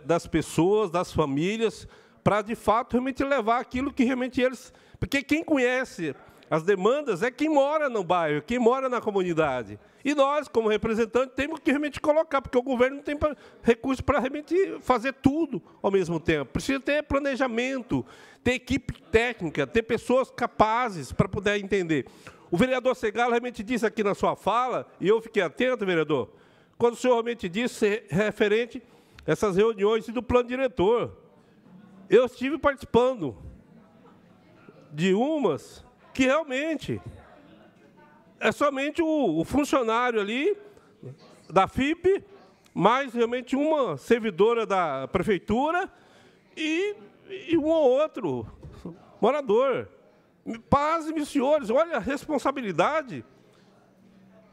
das pessoas, das famílias, para, de fato, realmente levar aquilo que realmente eles... Porque quem conhece as demandas é quem mora no bairro, quem mora na comunidade. E nós, como representantes, temos que realmente colocar, porque o governo não tem recursos para realmente fazer tudo ao mesmo tempo. Precisa ter planejamento, ter equipe técnica, ter pessoas capazes para poder entender. O vereador Segalo realmente disse aqui na sua fala, e eu fiquei atento, vereador, quando o senhor realmente disse referente a essas reuniões do plano diretor. Eu estive participando de umas que realmente é somente o funcionário ali da FIP, mais realmente uma servidora da prefeitura e um ou outro morador. Pasmem, senhores, olha a responsabilidade.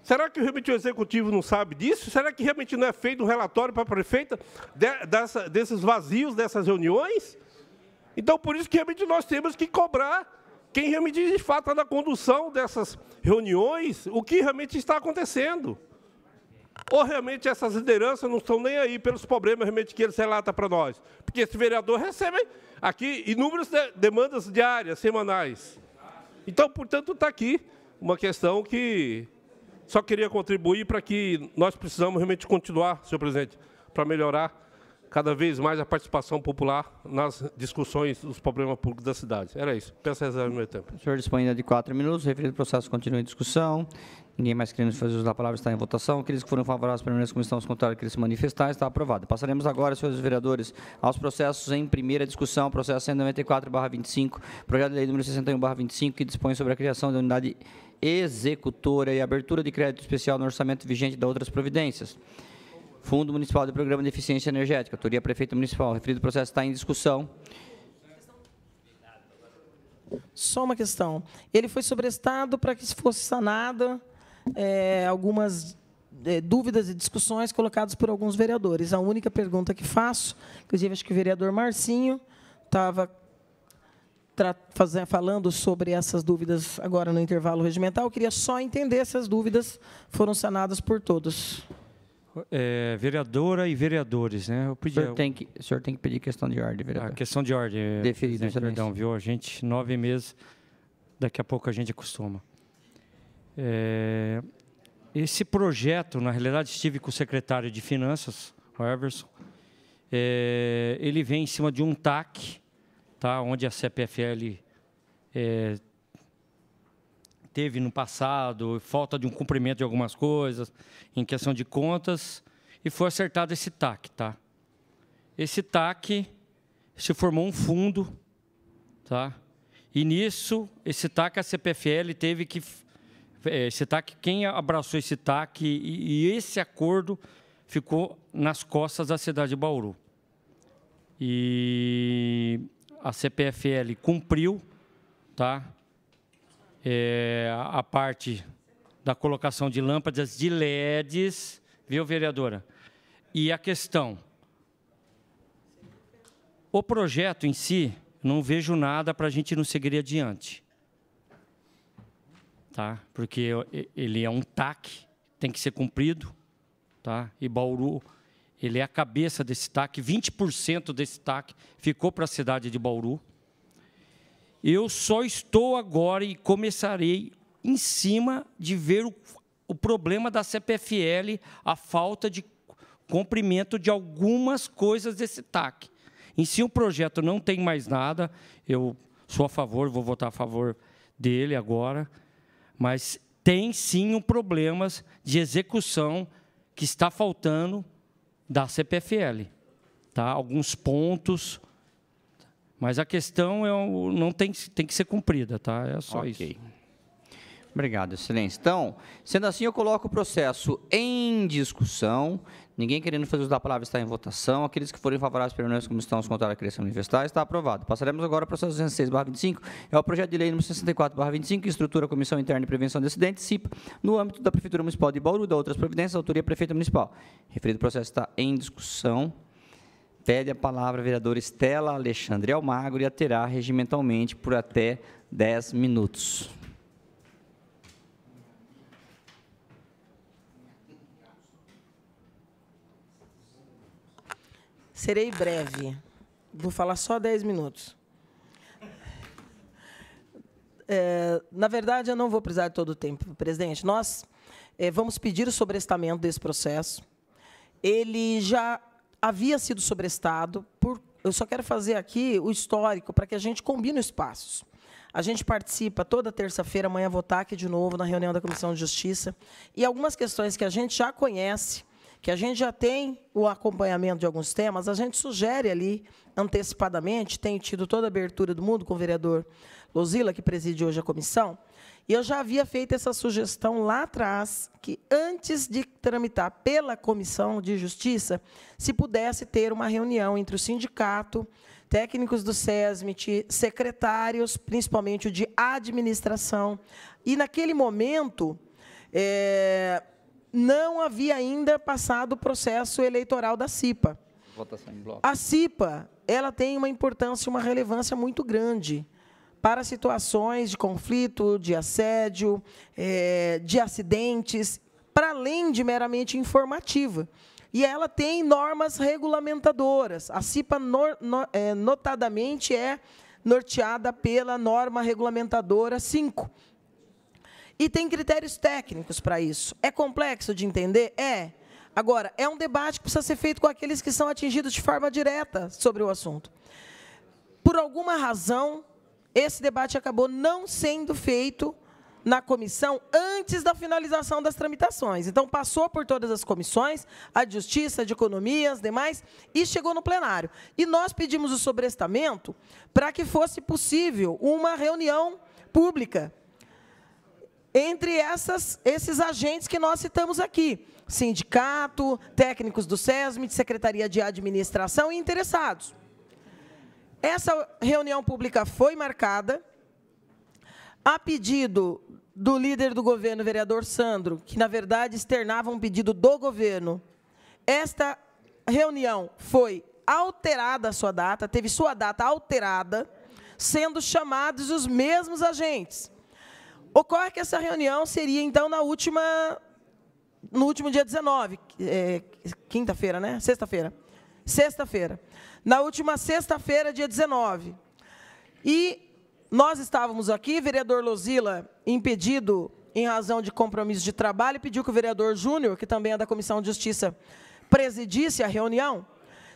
Será que realmente o executivo não sabe disso? Será que realmente não é feito um relatório para a prefeita desses vazios dessas reuniões? Então, por isso que realmente nós temos que cobrar quem realmente, de fato, está na condução dessas reuniões, o que realmente está acontecendo. Ou realmente essas lideranças não estão nem aí pelos problemas realmente que eles relatam para nós. Porque esse vereador recebe aqui inúmeras demandas diárias, semanais. Então, portanto, está aqui uma questão que só queria contribuir para que nós precisamos realmente continuar, senhor presidente, para melhorar cada vez mais a participação popular nas discussões dos problemas públicos da cidade. Era isso. Peço a reserva do meu tempo. O senhor dispõe ainda de 4 minutos. O referido processo continua em discussão. Ninguém mais querendo fazer uso da palavra está em votação. Aqueles que foram favoráveis à permanência da comissão, os contrários, que se manifestar, está aprovado. Passaremos agora, senhores vereadores, aos processos em primeira discussão. Processo 194/25, projeto de lei número 61/25, que dispõe sobre a criação da unidade executora e abertura de crédito especial no orçamento vigente de outras providências. Fundo Municipal de Programa de Eficiência Energética, autoria Prefeito Municipal. O referido processo está em discussão. Só uma questão. Ele foi sobrestado para que fosse sanada algumas dúvidas e discussões colocadas por alguns vereadores. A única pergunta que faço, inclusive acho que o vereador Marcinho estava falando sobre essas dúvidas agora no intervalo regimental, eu queria só entender se as dúvidas foram sanadas por todos. Vereadora e vereadores, né? O senhor tem que pedir questão de ordem, vereador. Questão de ordem. Deferido, perdão, viu? A gente, 9 meses, daqui a pouco a gente acostuma. Esse projeto, na realidade, estive com o secretário de Finanças, o Everson. Ele vem em cima de um TAC, tá? Onde a CPFL teve no passado, falta de um cumprimento de algumas coisas, em questão de contas, e foi acertado esse TAC, tá? Esse TAC se formou um fundo, tá? E nisso, esse TAC, a CPFL teve que... Esse TAC, quem abraçou esse TAC e esse acordo ficou nas costas da cidade de Bauru. E a CPFL cumpriu, tá? A parte da colocação de lâmpadas de LEDs, viu, vereadora? E a questão, o projeto em si, não vejo nada para a gente não seguir adiante. Tá? Porque ele é um TAC, tem que ser cumprido, tá? E Bauru, ele é a cabeça desse TAC, 20% desse TAC ficou para a cidade de Bauru. Eu só estou agora e começarei em cima de ver o problema da CPFL, a falta de cumprimento de algumas coisas desse TAC. Em si, o projeto não tem mais nada, eu sou a favor, vou votar a favor dele agora, mas tem sim problemas de execução que está faltando da CPFL. Tá? Alguns pontos, mas a questão não tem que ser cumprida, tá? É só isso. Obrigado, excelência. Então, sendo assim, eu coloco o processo em discussão. Ninguém querendo fazer uso da palavra está em votação. Aqueles que forem favoráveis permanecem como estão, os contrários à criação manifestar. Está aprovado. Passaremos agora ao processo 206/25. É o projeto de lei número 64/25, que estrutura a Comissão Interna de Prevenção de Acidentes, CIPA, no âmbito da Prefeitura Municipal de Bauru e da outras providências, autoria Prefeita Municipal. Referido processo está em discussão. Pede a palavra a vereadora Estela Alexandre Almagro e a terá regimentalmente por até 10 minutos. Serei breve. Vou falar só 10 minutos. Na verdade, eu não vou precisar de todo o tempo, presidente. Nós vamos pedir o sobrestamento desse processo. Ele já havia sido sobrestado. Eu só quero fazer aqui o histórico para que a gente combine os passos. A gente participa toda terça-feira, amanhã votar aqui de novo na reunião da Comissão de Justiça. E algumas questões que a gente já conhece, que a gente já tem o acompanhamento de alguns temas, a gente sugere ali, antecipadamente, tenho tido toda a abertura do mundo com o vereador Lozila, que preside hoje a comissão, e eu já havia feito essa sugestão lá atrás, que antes de tramitar pela Comissão de Justiça, se pudesse ter uma reunião entre o sindicato, técnicos do SESMIT, secretários, principalmente o de administração, e naquele momento, não havia ainda passado o processo eleitoral da CIPA. Votação em bloco. A CIPA, ela tem uma importância, uma relevância muito grande para situações de conflito, de assédio, de acidentes, para além de meramente informativa. E ela tem normas regulamentadoras. A CIPA, notadamente, é norteada pela norma regulamentadora 5. E tem critérios técnicos para isso. É complexo de entender? É. Agora, é um debate que precisa ser feito com aqueles que são atingidos de forma direta sobre o assunto. Por alguma razão, esse debate acabou não sendo feito na comissão antes da finalização das tramitações. Então, passou por todas as comissões, a de Justiça, a de Economia, as demais, e chegou no plenário. E nós pedimos o sobrestamento para que fosse possível uma reunião pública entre esses agentes que nós citamos aqui, sindicato, técnicos do SESMIT, Secretaria de Administração e interessados. Essa reunião pública foi marcada, a pedido do líder do governo, o vereador Sandro, que, na verdade, externava um pedido do governo. Esta reunião foi alterada a sua data, teve sua data alterada, sendo chamados os mesmos agentes. Ocorre que essa reunião seria, então, no último dia 19, quinta-feira, né? Sexta-feira. Sexta-feira. Na última sexta-feira, dia 19. E nós estávamos aqui, vereador Lozila, impedido em razão de compromisso de trabalho, pediu que o vereador Júnior, que também é da Comissão de Justiça, presidisse a reunião.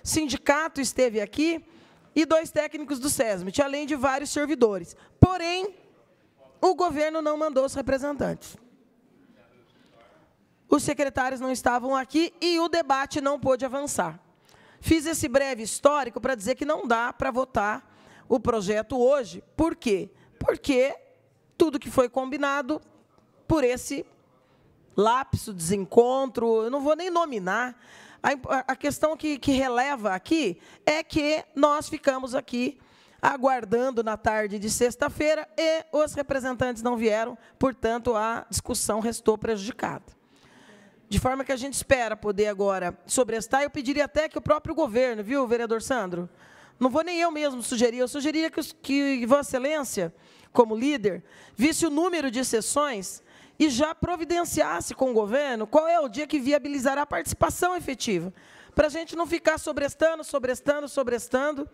Sindicato esteve aqui e 2 técnicos do SESMIT, além de vários servidores. Porém, o governo não mandou os representantes. Os secretários não estavam aqui e o debate não pôde avançar. Fiz esse breve histórico para dizer que não dá para votar o projeto hoje. Por quê? Porque tudo que foi combinado por esse lapso, desencontro, eu não vou nem nominar, a questão que releva aqui é que nós ficamos aqui aguardando na tarde de sexta-feira, e os representantes não vieram, portanto, a discussão restou prejudicada. De forma que a gente espera poder agora sobrestar. Eu pediria até que o próprio governo, viu, vereador Sandro? Não vou nem eu mesmo sugerir, eu sugeriria que Vossa Excelência, como líder, visse o número de sessões e já providenciasse com o governo qual é o dia que viabilizará a participação efetiva, para a gente não ficar sobrestando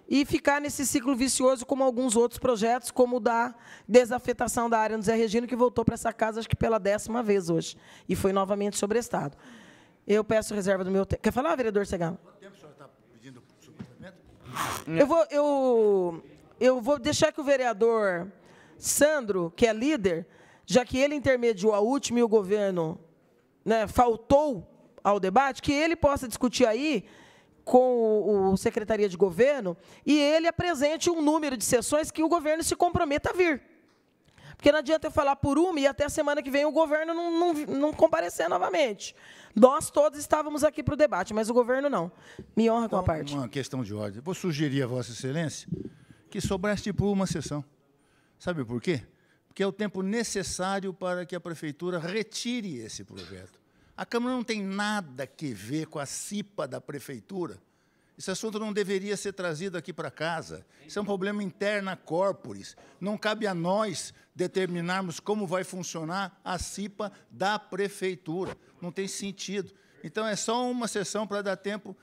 e ficar nesse ciclo vicioso como alguns outros projetos, como o da desafetação da área no Zé Regino, que voltou para essa casa, acho que pela 10ª vez hoje, e foi novamente sobrestado. Eu peço reserva do meu tempo. Quer falar, vereador Segala? Quanto tempo o senhor está pedindo suplemento? Eu vou deixar que o vereador Sandro, que é líder, já que ele intermediou a última e o governo, né, faltou ao debate, que ele possa discutir aí com o Secretaria de Governo e ele apresente um número de sessões que o governo se comprometa a vir. Porque não adianta eu falar por uma e até a semana que vem o governo não comparecer novamente. Nós todos estávamos aqui para o debate, mas o governo não. Me honra com a parte. Uma questão de ordem. Vou sugerir a Vossa Excelência que sobrasse tipo uma sessão. Sabe por quê? Porque é o tempo necessário para que a Prefeitura retire esse projeto. A Câmara não tem nada que ver com a CIPA da Prefeitura. Esse assunto não deveria ser trazido aqui para casa. Isso é um problema interna corporis. Não cabe a nós determinarmos como vai funcionar a CIPA da Prefeitura. Não tem sentido. Então, é só uma sessão para dar tempo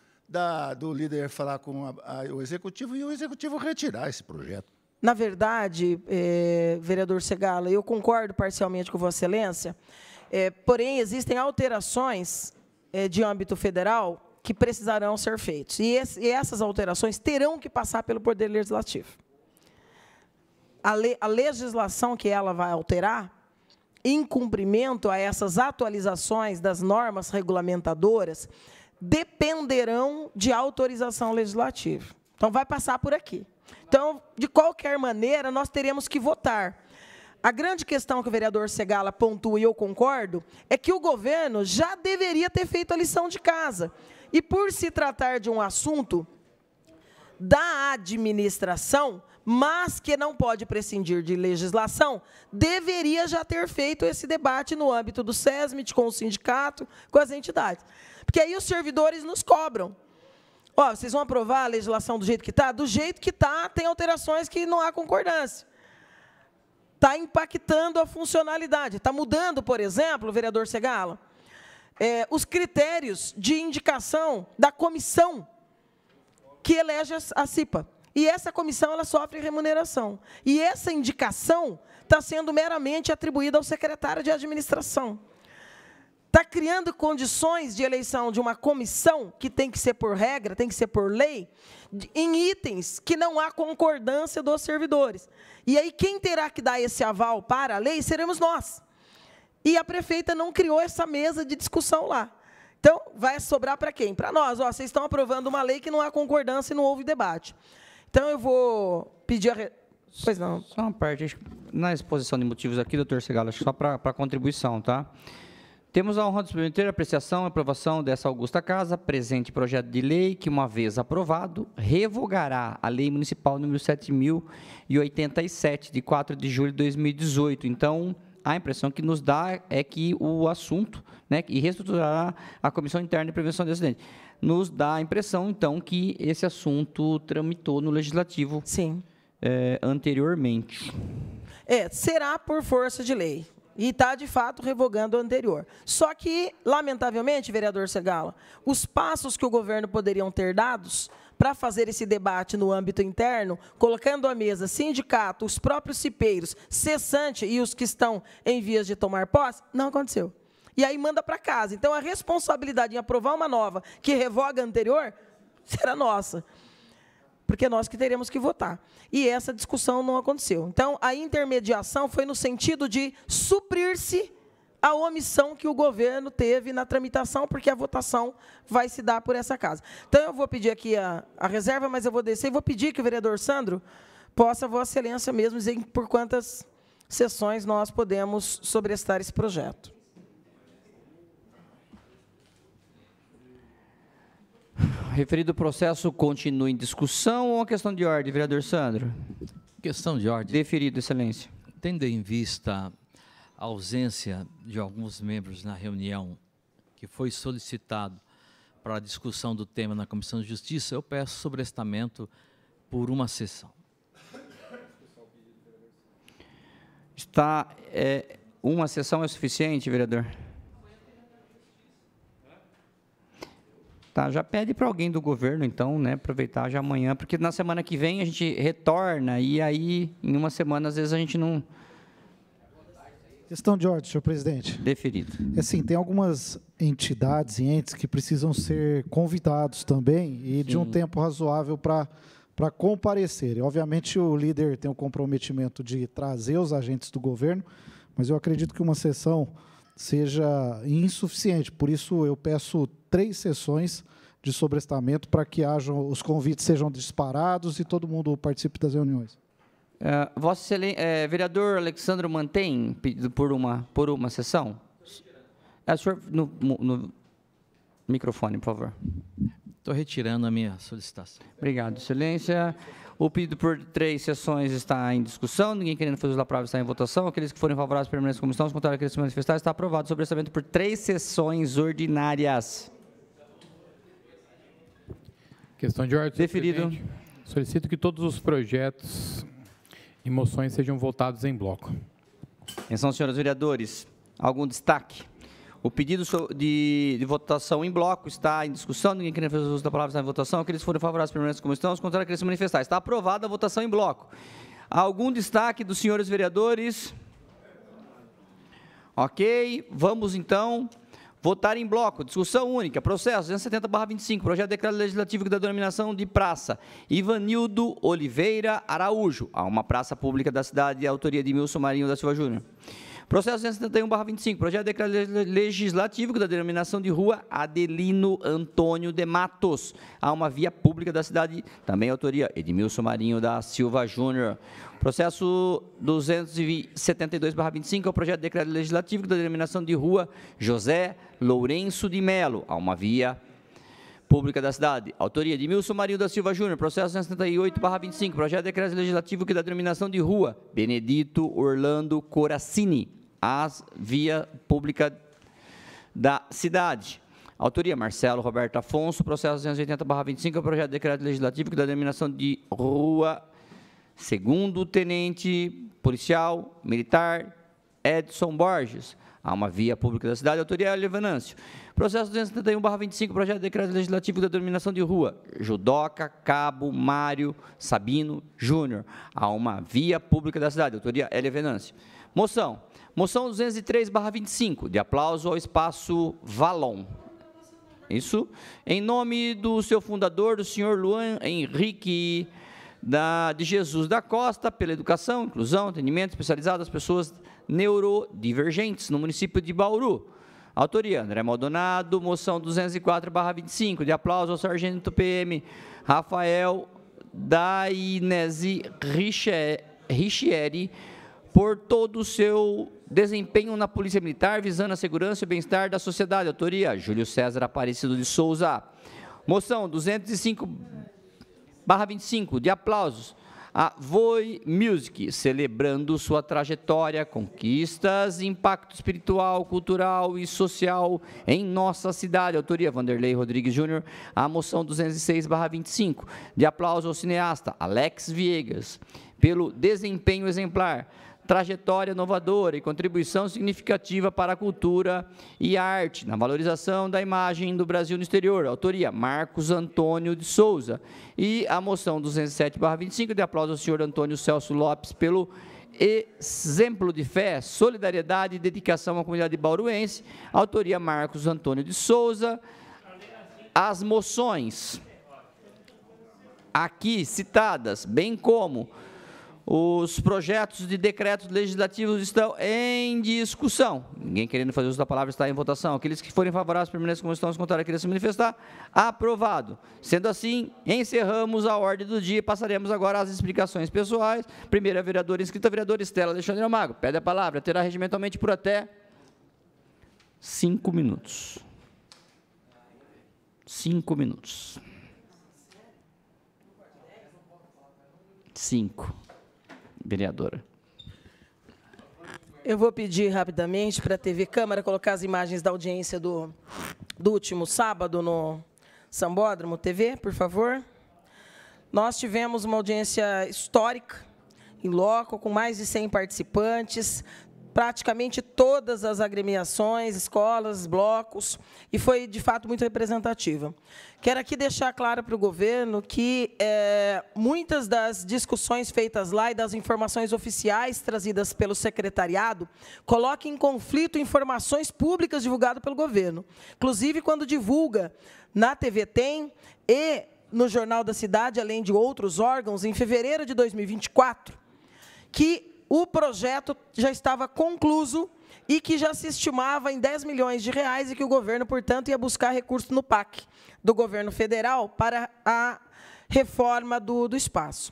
do líder falar com o Executivo e o Executivo retirar esse projeto. Na verdade, vereador Segala, eu concordo parcialmente com Vossa Excelência, porém, existem alterações de âmbito federal que precisarão ser feitas. E essas alterações terão que passar pelo Poder Legislativo. A legislação que ela vai alterar, em cumprimento a essas atualizações das normas regulamentadoras, dependerão de autorização legislativa. Então, vai passar por aqui. Então, de qualquer maneira, nós teremos que votar. A grande questão que o vereador Segala pontua, e eu concordo, é que o governo já deveria ter feito a lição de casa. E, por se tratar de um assunto da administração, mas que não pode prescindir de legislação, deveria já ter feito esse debate no âmbito do SESMIT, com o sindicato, com as entidades. Porque aí os servidores nos cobram. Ó, vocês vão aprovar a legislação do jeito que está? Do jeito que está, tem alterações que não há concordância. Está impactando a funcionalidade. Está mudando, por exemplo, vereador Segala, os critérios de indicação da comissão que elege a CIPA. E essa comissão ela sofre remuneração. E essa indicação está sendo meramente atribuída ao secretário de administração. Está criando condições de eleição de uma comissão que tem que ser por regra, tem que ser por lei, em itens que não há concordância dos servidores. E aí quem terá que dar esse aval para a lei seremos nós. E a prefeita não criou essa mesa de discussão lá. Então, vai sobrar para quem? Para nós. Ó, vocês estão aprovando uma lei que não há concordância e não houve debate. Então, eu vou pedir a... Pois não. Só uma parte. Na exposição de motivos aqui, doutor Segala, só para contribuição, tá? Temos a honra de submeter a apreciação e aprovação dessa augusta casa, presente projeto de lei que, uma vez aprovado, revogará a Lei Municipal número 7.087, de 4 de julho de 2018. Então, a impressão que nos dá é que o assunto, né, e reestruturará a Comissão Interna de Prevenção de Acidentes, nos dá a impressão, então, que esse assunto tramitou no Legislativo. Sim. Anteriormente. Será por força de lei. E está, de fato, revogando o anterior. Só que, lamentavelmente, vereador Segala, os passos que o governo poderiam ter dados para fazer esse debate no âmbito interno, colocando à mesa sindicato, os próprios cipeiros, cessante e os que estão em vias de tomar posse, não aconteceu. E aí manda para casa. Então, a responsabilidade em aprovar uma nova que revoga a anterior será nossa. Porque é nós que teremos que votar. E essa discussão não aconteceu. Então, a intermediação foi no sentido de suprir-se a omissão que o governo teve na tramitação, porque a votação vai se dar por essa casa. Então, eu vou pedir aqui a reserva, mas eu vou descer e vou pedir que o vereador Sandro possa, Vossa Excelência mesmo, dizer por quantas sessões nós podemos sobrestar esse projeto. referido processo continua em discussão ou a questão de ordem, vereador Sandro? Questão de ordem. Deferido, excelência. Tendo em vista a ausência de alguns membros na reunião que foi solicitado para a discussão do tema na Comissão de Justiça, eu peço sobrestamento por uma sessão. Uma sessão é suficiente, vereador? Tá, já pede para alguém do governo, então, né, aproveitar já amanhã, porque na semana que vem a gente retorna e aí, em uma semana, às vezes a gente não... Questão de ordem, senhor presidente. Deferido. Assim, tem algumas entidades e entes que precisam ser convidados também e de um tempo razoável para comparecer. E, obviamente, o líder tem o comprometimento de trazer os agentes do governo, mas eu acredito que uma sessão seja insuficiente. Por isso, eu peço 3 sessões de sobrestamento para que os convites sejam disparados e todo mundo participe das reuniões. Vossa Excelência, vereador Alexandro mantém pedido por uma sessão? Senhor, no microfone, por favor. Estou retirando a minha solicitação. Obrigado, excelência. O pedido por 3 sessões está em discussão. Ninguém querendo fazer uso da palavra está em votação. Aqueles que forem favoráveis à permanência da comissão, os contrários aqueles que se manifestarem, está aprovado o sobrestamento por 3 sessões ordinárias. Questão de ordem. Deferido. Solicito que todos os projetos e moções sejam votados em bloco. Atenção, senhores vereadores. Algum destaque? O pedido de votação em bloco está em discussão. Ninguém querendo fazer uso da palavra está em votação. Aqueles que forem favoráveis à permanência da comissão, os contrários aqueles que se manifestarem. Está aprovada a votação em bloco. Algum destaque dos senhores vereadores? Ok. Vamos, então, votar em bloco. Discussão única. Processo 270/25. Projeto de decreto legislativo que dá denominação de praça Ivanildo Oliveira Araújo. A uma praça pública da cidade, autoria de Milson Marinho da Silva Júnior. Processo 271/25. Projeto de decreto legislativo que dá denominação de rua Adelino Antônio de Matos. A uma via pública da cidade, também autoria Edmilson Marinho da Silva Júnior. Processo 272/25 é o projeto de decreto legislativo da denominação de rua José Lourenço de Melo, a uma via pública da cidade. Autoria de Edmilson Marinho da Silva Júnior. Processo 178/25, projeto de decreto legislativo que dá denominação de rua Benedito Orlando Coracini, a via pública da cidade. Autoria Marcelo Roberto Afonso. Processo 280/25 é o projeto de decreto legislativo que dá denominação de rua Segundo Tenente Policial Militar Edson Borges, a uma via pública da cidade, autoria Hélio Venâncio. Processo 271/25, projeto de decreto legislativo da denominação de rua Judoca Cabo Mário Sabino Júnior, a uma via pública da cidade, autoria Hélio Venâncio. Moção 203/25, de aplauso ao espaço Valon. Isso, em nome do seu fundador, do senhor Luan Henrique de Jesus da Costa, pela educação, inclusão, atendimento especializado às pessoas neurodivergentes no município de Bauru. Autoria, André Maldonado. Moção 204/25, de aplauso ao sargento PM Rafael Dainese Richieri por todo o seu desempenho na Polícia Militar, visando a segurança e o bem-estar da sociedade. Autoria, Júlio César Aparecido de Souza. Moção 205/25, de aplausos a Voi Music, celebrando sua trajetória, conquistas, impacto espiritual, cultural e social em nossa cidade. Autoria Vanderlei Rodrigues Júnior. A moção 206/25, de aplauso ao cineasta Alex Viegas, pelo desempenho exemplar, trajetória inovadora e contribuição significativa para a cultura e a arte, na valorização da imagem do Brasil no exterior. Autoria Marcos Antônio de Souza. E a moção 207/25, de aplauso ao senhor Antônio Celso Lopes, pelo exemplo de fé, solidariedade e dedicação à comunidade bauruense. Autoria Marcos Antônio de Souza. As moções aqui citadas, bem como os projetos de decretos legislativos estão em discussão. Ninguém querendo fazer uso da palavra está em votação. Aqueles que forem favoráveis, permaneçam como estão, os contrários, querem se manifestar. Aprovado. Sendo assim, encerramos a ordem do dia e passaremos agora às explicações pessoais. Primeira vereadora inscrita, vereadora Estela Alexandre Almagro. Pede a palavra. Terá regimentalmente por até 5 minutos. 5 minutos. 5. Vereadora. Eu vou pedir rapidamente para a TV Câmara colocar as imagens da audiência do último sábado no Sambódromo TV, por favor. Nós tivemos uma audiência histórica, em loco, com mais de 100 participantes, praticamente todas as agremiações, escolas, blocos, e foi, de fato, muito representativa. Quero aqui deixar claro para o governo que muitas das discussões feitas lá e das informações oficiais trazidas pelo secretariado colocam em conflito informações públicas divulgadas pelo governo. Inclusive, quando divulga na TV Tem e no Jornal da Cidade, além de outros órgãos, em fevereiro de 2024, que o projeto já estava concluído e que já se estimava em 10 milhões de reais e que o governo, portanto, ia buscar recurso no PAC do governo federal para a reforma do espaço.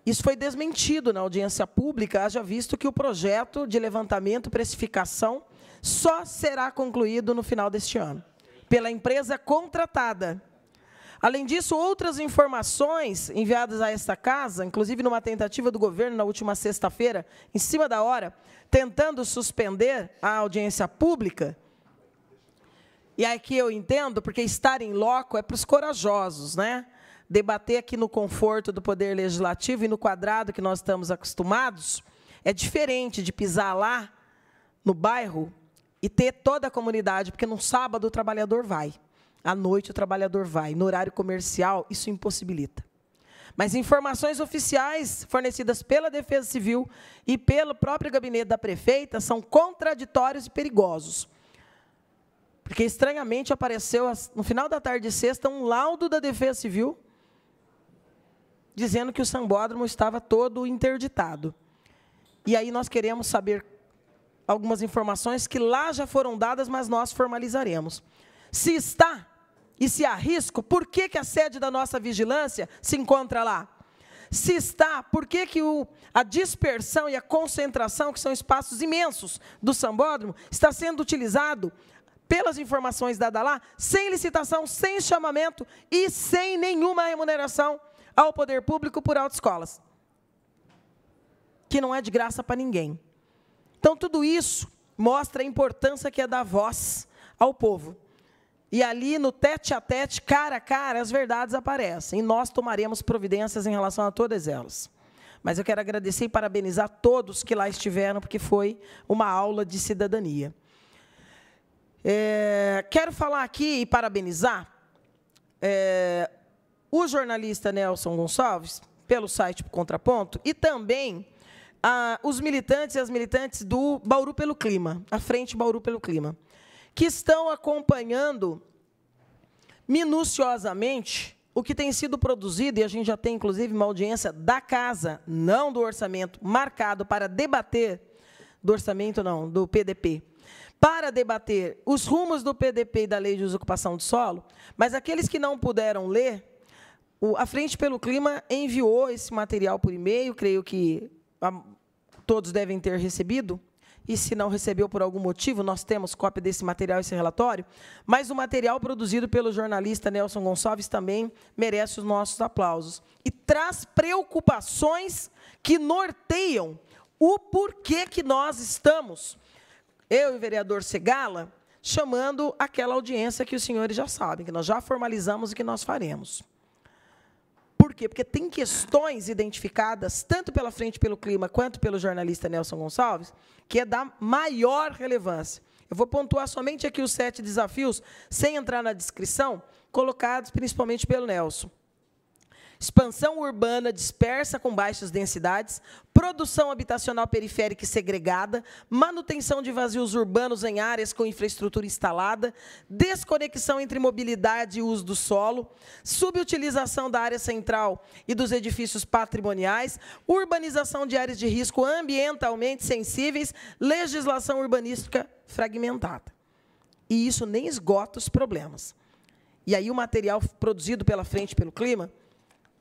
Isso foi desmentido na audiência pública, haja visto que o projeto de levantamento e precificação só será concluído no final deste ano, pela empresa contratada. Além disso, outras informações enviadas a esta casa, inclusive numa tentativa do governo na última sexta-feira, em cima da hora, tentando suspender a audiência pública, e aqui eu entendo, porque estar em loco é para os corajosos, né? Debater aqui no conforto do Poder Legislativo e no quadrado que nós estamos acostumados, é diferente de pisar lá, no bairro, e ter toda a comunidade, porque no sábado o trabalhador vai. À noite o trabalhador vai. No horário comercial, isso impossibilita. Mas informações oficiais fornecidas pela Defesa Civil e pelo próprio gabinete da prefeita são contraditórios e perigosos. Porque, estranhamente, apareceu, no final da tarde de sexta, um laudo da Defesa Civil dizendo que o sambódromo estava todo interditado. E aí nós queremos saber algumas informações que lá já foram dadas, mas nós formalizaremos. Se está e se há risco, por que a sede da nossa vigilância se encontra lá? Se está, por que a dispersão e a concentração, que são espaços imensos do sambódromo, está sendo utilizado, pelas informações dadas lá, sem licitação, sem chamamento e sem nenhuma remuneração ao poder público por autoescolas, que não é de graça para ninguém. Então, tudo isso mostra a importância que é dar voz ao povo. E ali, no tete-a-tete, cara a cara, as verdades aparecem. E nós tomaremos providências em relação a todas elas. Mas eu quero agradecer e parabenizar todos que lá estiveram, porque foi uma aula de cidadania. Quero falar aqui e parabenizar o jornalista Nelson Gonçalves, pelo site Contraponto, e também os militantes e as militantes do Bauru pelo Clima, a Frente Bauru pelo Clima, que estão acompanhando minuciosamente o que tem sido produzido, e a gente já tem, inclusive, uma audiência da casa, não do orçamento, marcado para debater, do orçamento não, do PDP, para debater os rumos do PDP e da Lei de Uso e Ocupação do Solo, mas aqueles que não puderam ler, a Frente pelo Clima enviou esse material por e-mail, creio que todos devem ter recebido, e se não recebeu por algum motivo, nós temos cópia desse material, esse relatório, mas o material produzido pelo jornalista Nelson Gonçalves também merece os nossos aplausos. E traz preocupações que norteiam o porquê que nós estamos, eu e o vereador Segala, chamando aquela audiência que os senhores já sabem, que nós já formalizamos e que nós faremos. Por quê? Porque tem questões identificadas, tanto pela Frente pelo Clima, quanto pelo jornalista Nelson Gonçalves, que é da maior relevância. Eu vou pontuar somente aqui os 7 desafios, sem entrar na descrição, colocados principalmente pelo Nelson. Expansão urbana dispersa com baixas densidades, produção habitacional periférica e segregada, manutenção de vazios urbanos em áreas com infraestrutura instalada, desconexão entre mobilidade e uso do solo, subutilização da área central e dos edifícios patrimoniais, urbanização de áreas de risco ambientalmente sensíveis, legislação urbanística fragmentada. E isso nem esgota os problemas. E aí o material produzido pela Frente pelo Clima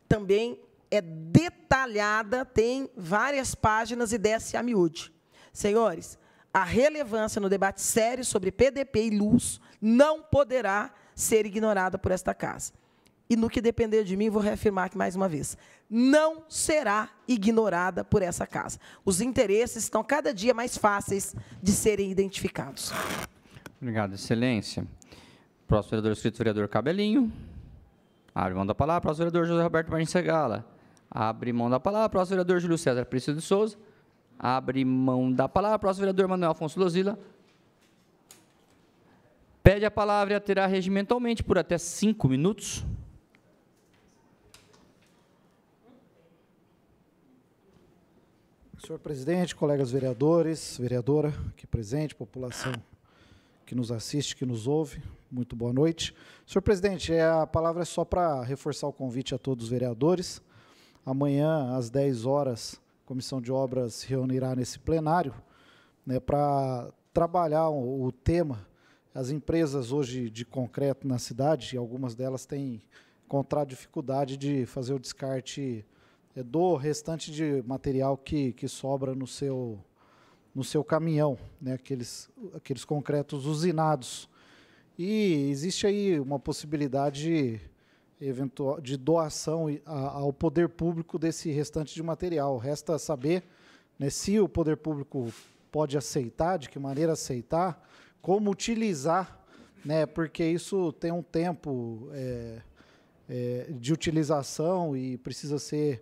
também é detalhada, tem várias páginas e desce a miúde. Senhores, a relevância no debate sério sobre PDP e luz não poderá ser ignorada por esta casa. e no que depender de mim, vou reafirmar aqui mais uma vez, não será ignorada por essa casa. Os interesses estão cada dia mais fáceis de serem identificados. Obrigado, excelência. Próximo vereador inscrito, vereador Cabelinho. Abre mão da palavra, próximo vereador José Roberto Martins Segala. Abre mão da palavra, próximo vereador Júlio César Príncipe de Souza. Abre mão da palavra, próximo vereador Manuel Afonso Lozila. Pede a palavra e a terá regimentalmente por até 5 minutos. Senhor presidente, colegas vereadores, vereadora aqui presente, população que nos assiste, que nos ouve, muito boa noite. Senhor presidente, a palavra é só para reforçar o convite a todos os vereadores. Amanhã, às 10 horas, a Comissão de Obras se reunirá nesse plenário, né, para trabalhar o tema. As empresas hoje de concreto na cidade, algumas delas têm encontrado dificuldade de fazer o descarte do restante de material que sobra no seu caminhão, né, aqueles concretos usinados. E existe aí uma possibilidade eventual de doação ao poder público desse restante de material. Resta saber, né, se o poder público pode aceitar, de que maneira aceitar, como utilizar, né, porque isso tem um tempo de utilização e precisa ser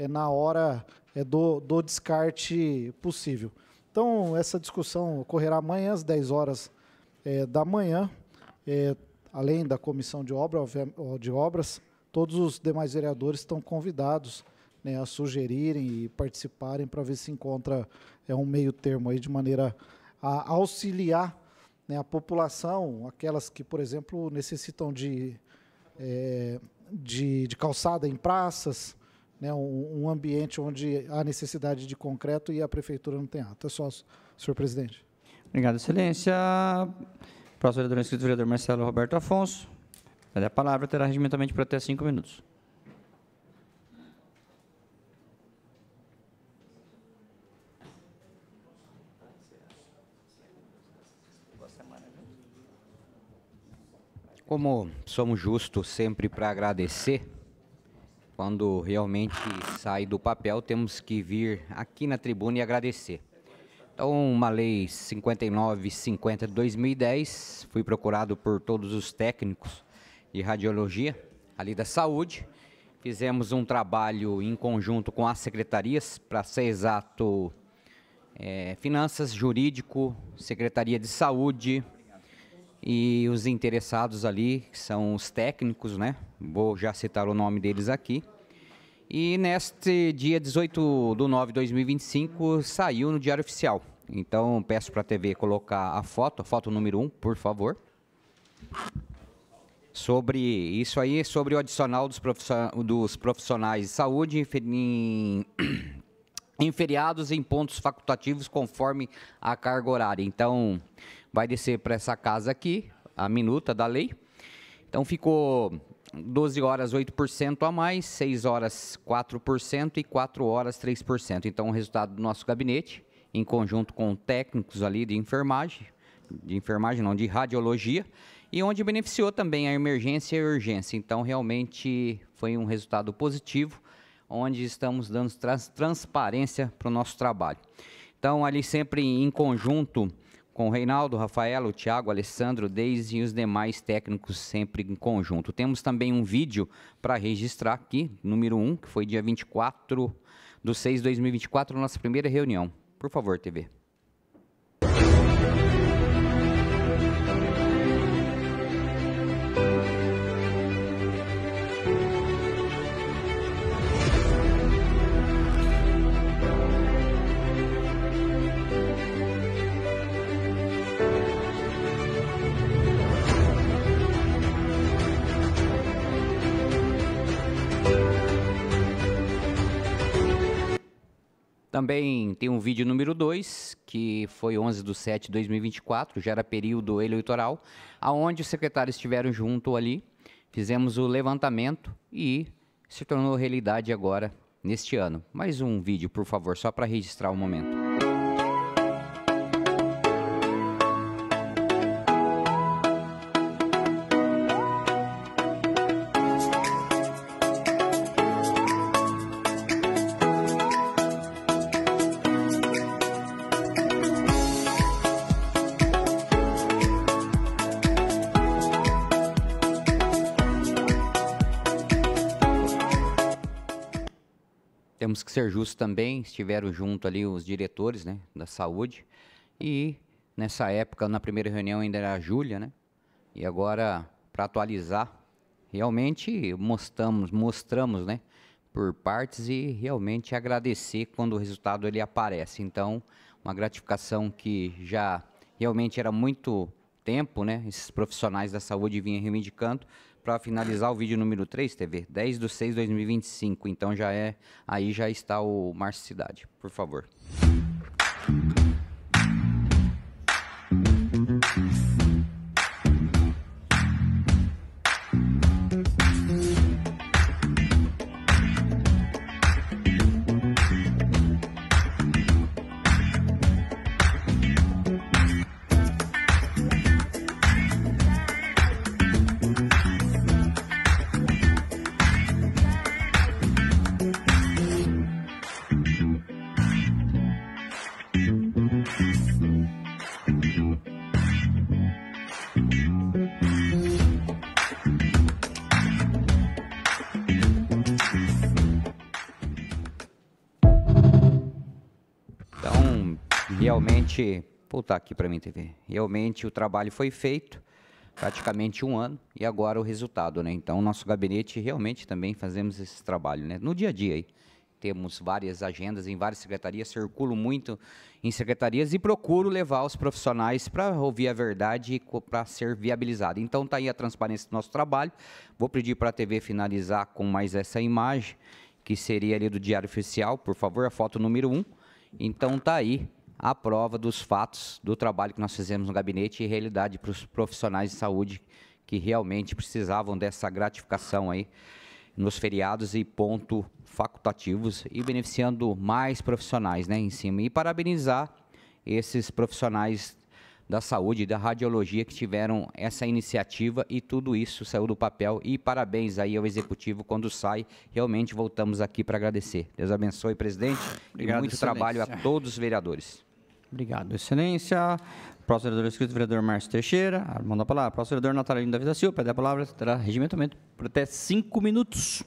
na hora do descarte possível. Então, essa discussão ocorrerá amanhã às 10 horas da manhã, além da comissão de obras, todos os demais vereadores estão convidados, né, a sugerirem e participarem para ver se encontra um meio termo aí de maneira a auxiliar, né, a população, aquelas que, por exemplo, necessitam de calçada em praças, né, um ambiente onde há necessidade de concreto e a prefeitura não tem ato. É só, senhor presidente. Obrigado, excelência. Próximo vereador inscrito, vereador Marcelo Roberto Afonso. A palavra terá regimentalmente por até 5 minutos. Como somos justos sempre para agradecer, quando realmente sai do papel, temos que vir aqui na tribuna e agradecer. Então, uma lei 5950 de 2010, fui procurado por todos os técnicos de radiologia, ali da saúde, fizemos um trabalho em conjunto com as secretarias, para ser exato, Finanças, Jurídico, Secretaria de Saúde, e os interessados ali, que são os técnicos, né? Vou já citar o nome deles aqui. E neste dia 18 de 9 de 2025, saiu no Diário Oficial. Então, peço para a TV colocar a foto número 1, por favor. Sobre isso aí, sobre o adicional dos profissionais de saúde em feriados em pontos facultativos conforme a carga horária. Então, vai descer para essa casa aqui, a minuta da lei. Então, ficou 12 horas 8% a mais, 6 horas 4% e 4 horas 3%. Então, o resultado do nosso gabinete, em conjunto com técnicos ali de radiologia, e onde beneficiou também a emergência e a urgência. Então, realmente, foi um resultado positivo, onde estamos dando transparência para o nosso trabalho. Então, ali sempre em conjunto com o Reinaldo, Rafaela, o Thiago, o Alessandro, Deise e os demais técnicos sempre em conjunto. Temos também um vídeo para registrar aqui, número 1, que foi dia 24/6/2024, nossa primeira reunião. Por favor, TV. Também tem um vídeo número 2, que foi 11/7/2024, já era período eleitoral, aonde os secretários estiveram junto ali, fizemos o levantamento e se tornou realidade agora, neste ano. Mais um vídeo, por favor, só para registrar o momento. temos que ser justos também, estiveram junto ali os diretores, né, da saúde, e nessa época, na primeira reunião ainda era a Júlia, né, e agora, para atualizar, realmente mostramos, né, por partes e realmente agradecer quando o resultado ele aparece. Então, uma gratificação que já realmente era muito tempo, né, esses profissionais da saúde vinham reivindicando. Para finalizar o vídeo número 3, TV, 10/6/2025. Então, aí já está o Márcio Cidade, por favor. Realmente, voltar aqui para mim, TV. Realmente o trabalho foi feito, praticamente 1 ano, e agora o resultado, né? Então, nosso gabinete realmente também fazemos esse trabalho, né? No dia a dia aí. Temos várias agendas em várias secretarias, circulo muito em secretarias e procuro levar os profissionais para ouvir a verdade e para ser viabilizado. Então, está aí a transparência do nosso trabalho. Vou pedir para a TV finalizar com mais essa imagem, que seria ali do Diário Oficial, por favor, a foto número 1. Então, está aí a prova dos fatos do trabalho que nós fizemos no gabinete e realidade para os profissionais de saúde que realmente precisavam dessa gratificação aí nos feriados e ponto facultativos e beneficiando mais profissionais, né, em cima. E parabenizar esses profissionais da saúde e da radiologia que tiveram essa iniciativa e tudo isso saiu do papel. E parabéns aí ao Executivo quando sai. Realmente voltamos aqui para agradecer. Deus abençoe, presidente. Obrigado, e muito trabalho a todos os vereadores. Obrigado, excelência. Próximo vereador inscrito, vereador Márcio Teixeira. Manda a palavra. Próximo vereador Natalino da Vida Silva. Pede a palavra, terá regimentamento por até 5 minutos.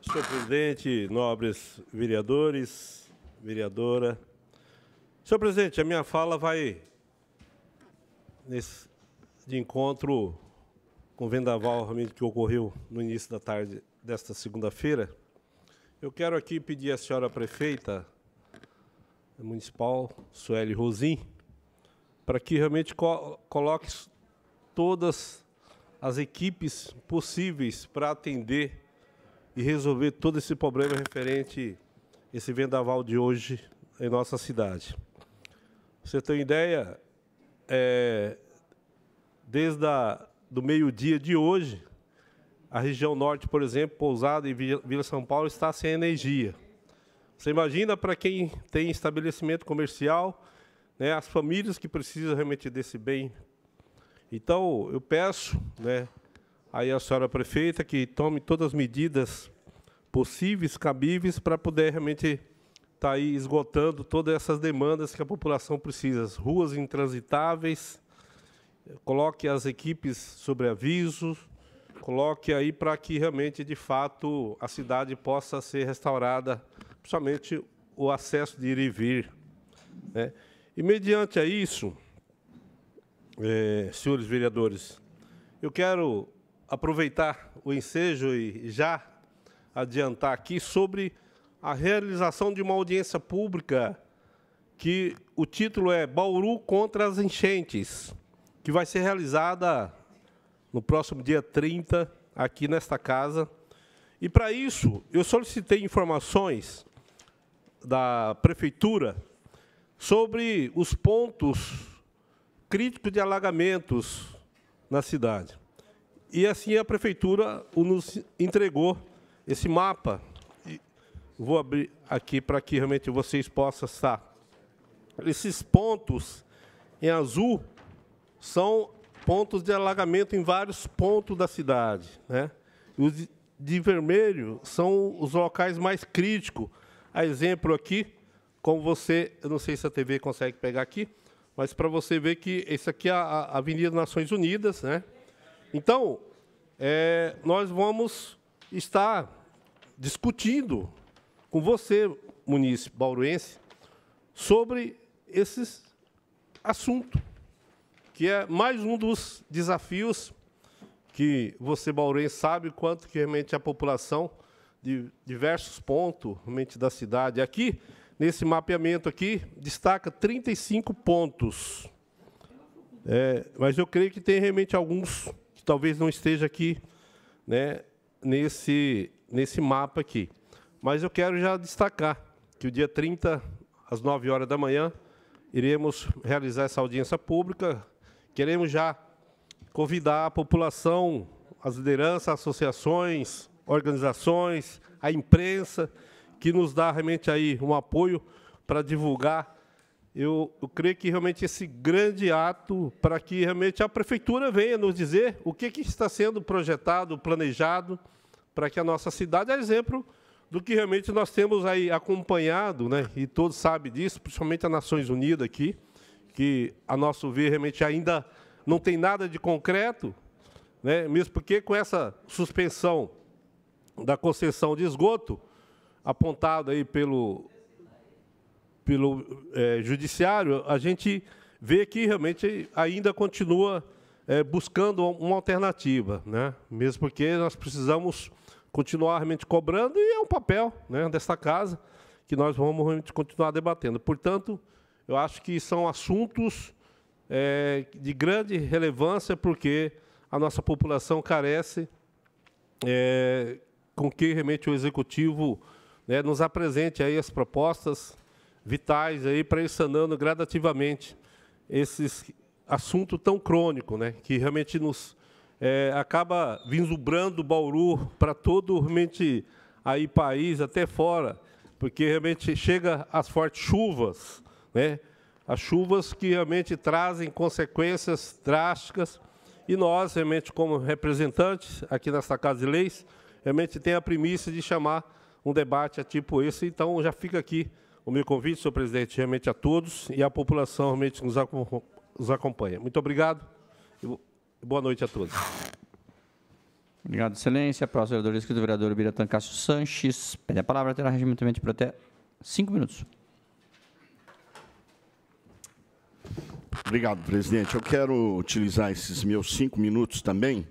Senhor presidente, nobres vereadores, vereadora. Senhor presidente, a minha fala vai de encontro com o vendaval realmente que ocorreu no início da tarde desta segunda-feira. Eu quero aqui pedir à senhora prefeita municipal, Sueli Rosim, para que realmente coloque todas as equipes possíveis para atender e resolver todo esse problema referente a esse vendaval de hoje em nossa cidade. Você tem ideia, desde do meio-dia de hoje, a região norte, por exemplo, Pousada e Vila São Paulo, está sem energia. Você imagina para quem tem estabelecimento comercial, né, as famílias que precisam realmente desse bem. Então, eu peço, né, aí a senhora prefeita que tome todas as medidas possíveis, cabíveis, para poder realmente estar aí esgotando todas essas demandas que a população precisa. As ruas intransitáveis, coloque as equipes sobre aviso, coloque aí para que realmente, de fato, a cidade possa ser restaurada, principalmente o acesso de ir e vir, né? E, mediante a isso, senhores vereadores, eu quero aproveitar o ensejo e já adiantar aqui sobre a realização de uma audiência pública que o título é Bauru contra as enchentes, que vai ser realizada no próximo dia 30, aqui nesta casa. E, para isso, eu solicitei informações da Prefeitura sobre os pontos críticos de alagamentos na cidade. E, assim, a Prefeitura nos entregou esse mapa. Vou abrir aqui para que realmente vocês possam estar. Esses pontos em azul são pontos de alagamento em vários pontos da cidade, né? E os de vermelho são os locais mais críticos. A exemplo aqui, como você, eu não sei se a TV consegue pegar aqui, mas para você ver que esse aqui é a Avenida Nações Unidas, né? Então, nós vamos estar discutindo com você, munícipe bauruense, sobre esses assuntos, que é mais um dos desafios que você, bauruense, sabe quanto que realmente a população de diversos pontos realmente da cidade. Aqui, nesse mapeamento aqui, destaca 35 pontos. Mas eu creio que tem realmente alguns que talvez não esteja aqui, né, nesse mapa aqui. Mas eu quero já destacar que o dia 30, às 9 horas da manhã, iremos realizar essa audiência pública. Queremos já convidar a população, as lideranças, associações, organizações, a imprensa, que nos dá realmente aí um apoio para divulgar. Eu creio que realmente esse grande ato, para que realmente a prefeitura venha nos dizer o que está sendo projetado, planejado, para que a nossa cidade, a exemplo do que realmente nós temos aí acompanhado, né, e todos sabem disso, principalmente as Nações Unidas aqui, que, a nosso ver, realmente ainda não tem nada de concreto, né, mesmo porque com essa suspensão da concessão de esgoto, apontado aí pelo judiciário, a gente vê que realmente ainda continua buscando uma alternativa, né, mesmo porque nós precisamos continuar realmente cobrando, e é um papel, né, desta casa que nós vamos realmente continuar debatendo. Portanto, eu acho que são assuntos de grande relevância, porque a nossa população carece com que realmente o Executivo, né, nos apresente aí as propostas vitais aí para ir sanando gradativamente esses assuntos tão crônicos, né, que realmente nos acaba vislumbrando Bauru para todo realmente aí país, até fora, porque realmente chega as fortes chuvas, né, as chuvas que realmente trazem consequências drásticas, e nós, realmente, como representantes aqui nesta Casa de Leis, realmente tem a primícia de chamar um debate tipo esse. Então, já fica aqui o meu convite, senhor presidente, realmente a todos, e a população realmente nos acompanha. Muito obrigado e boa noite a todos. Obrigado, excelência. Próximo vereador inscrito, o vereador Biratã Cássio Sanches. Pede a palavra, terá regimentamento por até 5 minutos. Obrigado, presidente. Eu quero utilizar esses meus 5 minutos também,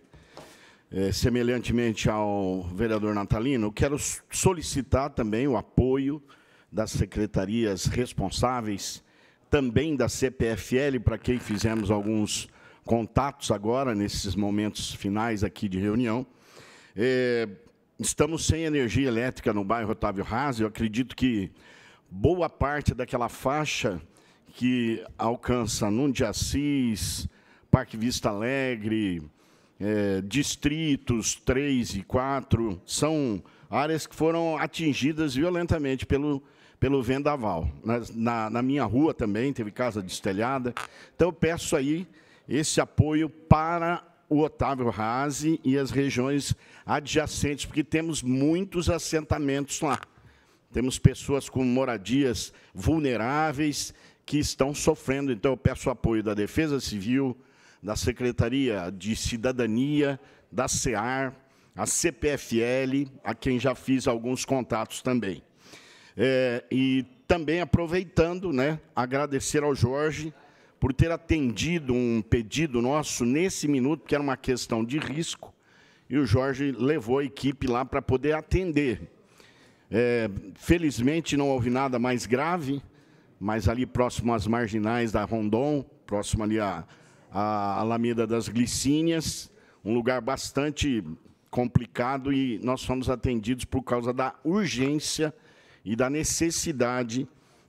semelhantemente ao vereador Natalino. Eu quero solicitar também o apoio das secretarias responsáveis, também da CPFL, para quem fizemos alguns contatos agora, nesses momentos finais aqui de reunião. Estamos sem energia elétrica no bairro Otávio Haas. Eu acredito que boa parte daquela faixa que alcança Nuno de Assis, Parque Vista Alegre, distritos 3 e 4, são áreas que foram atingidas violentamente pelo vendaval. Na minha rua também teve casa destelhada. Então, eu peço aí esse apoio para o Otávio Haas e as regiões adjacentes, porque temos muitos assentamentos lá. Temos pessoas com moradias vulneráveis que estão sofrendo. Então, eu peço o apoio da Defesa Civil, da Secretaria de Cidadania, da SEAR, a CPFL, a quem já fiz alguns contatos também. E também, aproveitando, né, agradecer ao Jorge por ter atendido um pedido nosso nesse minuto, porque era uma questão de risco, e o Jorge levou a equipe lá para poder atender. Felizmente, não houve nada mais grave, mas ali próximo às marginais da Rondon, próximo ali à Alameda das Glicínias, um lugar bastante complicado, e nós fomos atendidos por causa da urgência e da necessidade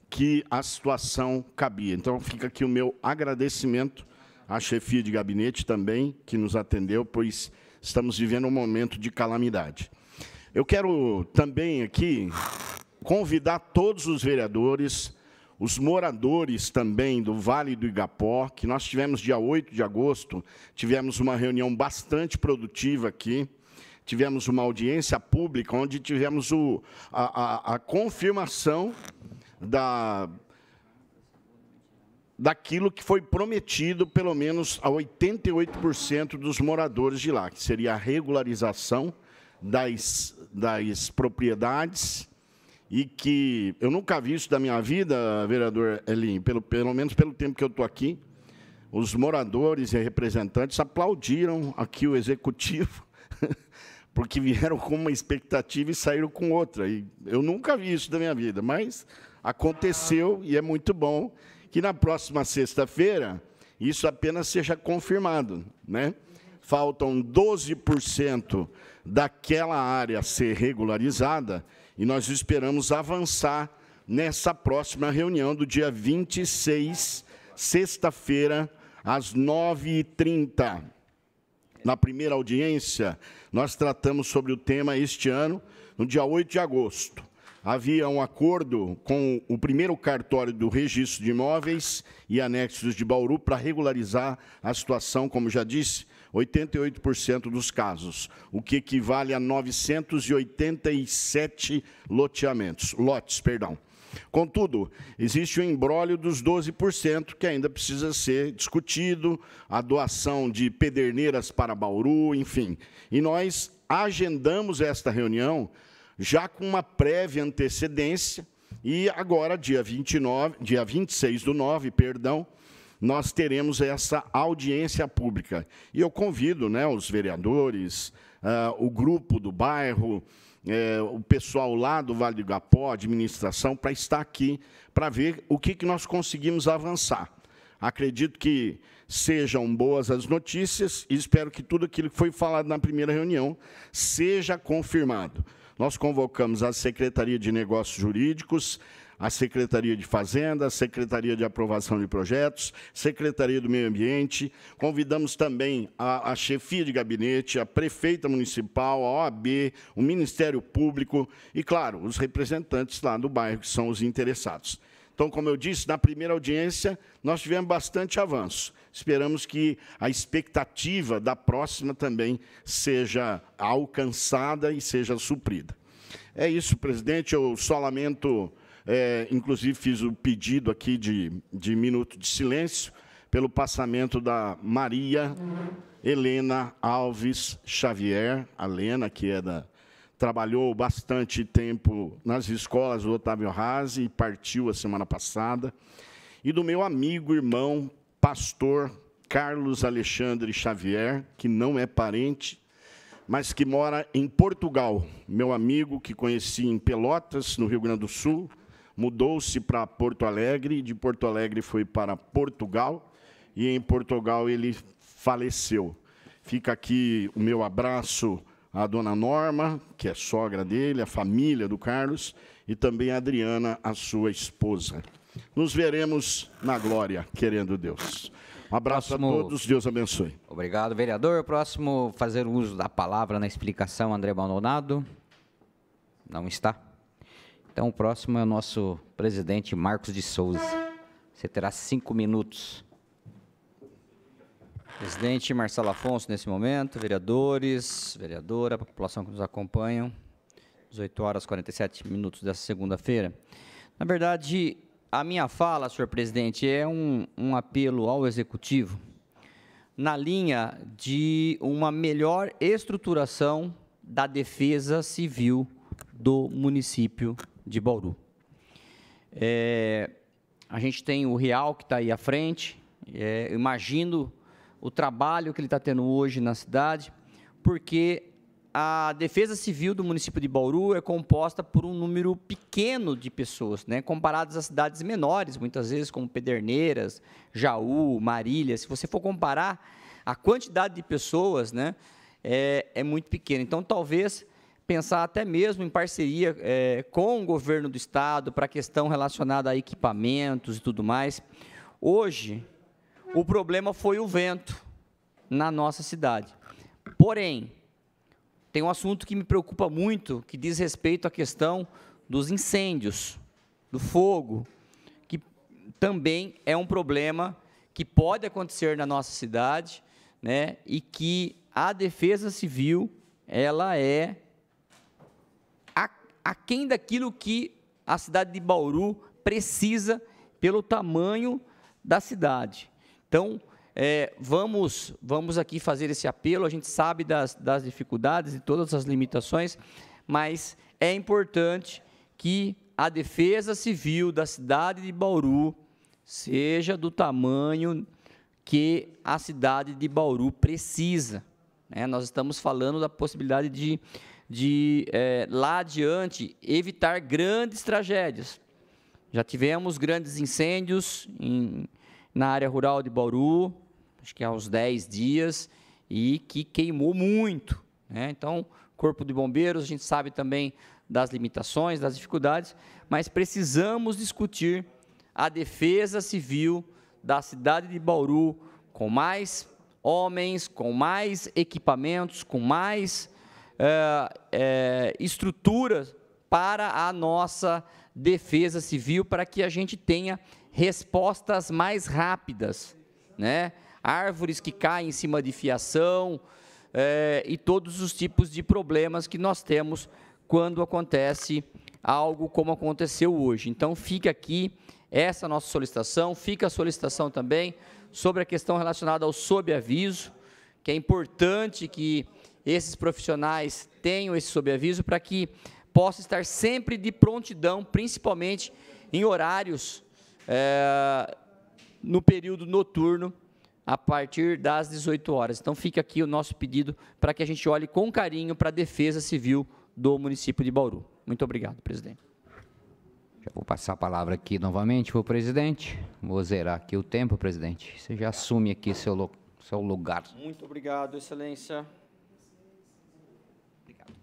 que a situação cabia. Então, fica aqui o meu agradecimento à chefia de gabinete também, que nos atendeu, pois estamos vivendo um momento de calamidade. Eu quero também aqui convidar todos os vereadores, os moradores também do Vale do Igapó, que nós tivemos dia 8 de agosto, tivemos uma reunião bastante produtiva aqui, tivemos uma audiência pública, onde tivemos a confirmação daquilo que foi prometido, pelo menos a 88% dos moradores de lá, que seria a regularização das propriedades, e que eu nunca vi isso da minha vida, vereador Elinho, pelo menos pelo tempo que eu estou aqui. Os moradores e representantes aplaudiram aqui o executivo, porque vieram com uma expectativa e saíram com outra. E eu nunca vi isso da minha vida, mas aconteceu, e é muito bom que na próxima sexta-feira isso apenas seja confirmado, né? Faltam 12% daquela área a ser regularizada, e nós esperamos avançar nessa próxima reunião do dia 26, sexta-feira, às 9h30. Na primeira audiência, nós tratamos sobre o tema este ano, no dia 8 de agosto. Havia um acordo com o primeiro cartório do Registro de Imóveis e Anexos de Bauru para regularizar a situação, como já disse, 88% dos casos, o que equivale a 987 lotes. Contudo, existe o imbróglio dos 12%, que ainda precisa ser discutido, a doação de pederneiras para Bauru, enfim. E nós agendamos esta reunião já com uma prévia antecedência, e agora, dia 26/9, nós teremos essa audiência pública. E eu convido, né, os vereadores, o grupo do bairro, o pessoal lá do Vale do Igapó, a administração, para estar aqui, para ver o que nós conseguimos avançar. Acredito que sejam boas as notícias e espero que tudo aquilo que foi falado na primeira reunião seja confirmado. Nós convocamos a Secretaria de Negócios Jurídicos, a Secretaria de Fazenda, a Secretaria de Aprovação de Projetos, Secretaria do Meio Ambiente, convidamos também a chefia de gabinete, a prefeita municipal, a OAB, o Ministério Público e, claro, os representantes lá do bairro, que são os interessados. Então, como eu disse, na primeira audiência, nós tivemos bastante avanço. Esperamos que a expectativa da próxima também seja alcançada e seja suprida. É isso, presidente. Eu só lamento, inclusive fiz o pedido aqui de minuto de silêncio pelo passamento da Maria Helena Alves Xavier, a Lena, que trabalhou bastante tempo nas escolas do Otávio Haase e partiu a semana passada, e do meu amigo, irmão, pastor Carlos Alexandre Xavier, que não é parente, mas que mora em Portugal. Meu amigo, que conheci em Pelotas, no Rio Grande do Sul, mudou-se para Porto Alegre, de Porto Alegre foi para Portugal, e em Portugal ele faleceu. Fica aqui o meu abraço à dona Norma, que é sogra dele, a família do Carlos, e também a Adriana, a sua esposa. Nos veremos na glória, querendo Deus. Um abraço a todos, Deus abençoe. Obrigado, vereador. Próximo, fazer uso da palavra na explicação, André Maldonado. Não está. Então, o próximo é o nosso presidente Marcos de Souza. Você terá 5 minutos. Presidente Marcelo Afonso, nesse momento, vereadores, vereadora, população que nos acompanham, 18 horas e 47 minutos dessa segunda-feira. Na verdade, a minha fala, senhor presidente, é um apelo ao Executivo na linha de uma melhor estruturação da defesa civil do município de Bauru. A gente tem o Real que está aí à frente, imagino o trabalho que ele está tendo hoje na cidade, porque a Defesa Civil do município de Bauru é composta por um número pequeno de pessoas, né, comparadas a cidades menores, muitas vezes, como Pederneiras, Jaú, Marília. Se você for comparar, a quantidade de pessoas, né, é muito pequena. Então, talvez pensar até mesmo em parceria com o governo do estado para a questão relacionada a equipamentos e tudo mais. Hoje, o problema foi o vento na nossa cidade. Porém, tem um assunto que me preocupa muito, que diz respeito à questão dos incêndios, do fogo, que também é um problema que pode acontecer na nossa cidade, né, e que a Defesa Civil, ela é aquém daquilo que a cidade de Bauru precisa pelo tamanho da cidade. Então, vamos aqui fazer esse apelo. A gente sabe das dificuldades e todas as limitações, mas é importante que a Defesa Civil da cidade de Bauru seja do tamanho que a cidade de Bauru precisa. Nós estamos falando da possibilidade de lá adiante, evitar grandes tragédias. Já tivemos grandes incêndios na área rural de Bauru, acho que há uns 10 dias, e que queimou muito. Então, Corpo de Bombeiros, a gente sabe também das limitações, das dificuldades, mas precisamos discutir a defesa civil da cidade de Bauru com mais homens, com mais equipamentos, com mais estruturas para a nossa defesa civil, para que a gente tenha respostas mais rápidas, árvores que caem em cima de fiação e todos os tipos de problemas que nós temos quando acontece algo como aconteceu hoje. Então, fica aqui essa nossa solicitação, fica a solicitação também sobre a questão relacionada ao sobreaviso, que é importante que esses profissionais tenham esse sobreaviso para que possa estar sempre de prontidão, principalmente em horários no período noturno, a partir das 18 horas. Então, fica aqui o nosso pedido para que a gente olhe com carinho para a defesa civil do município de Bauru. Muito obrigado, presidente. Já vou passar a palavra aqui novamente para o presidente. Vou zerar aqui o tempo, presidente. Você já assume aqui seu lugar. Muito obrigado, excelência. Obrigado.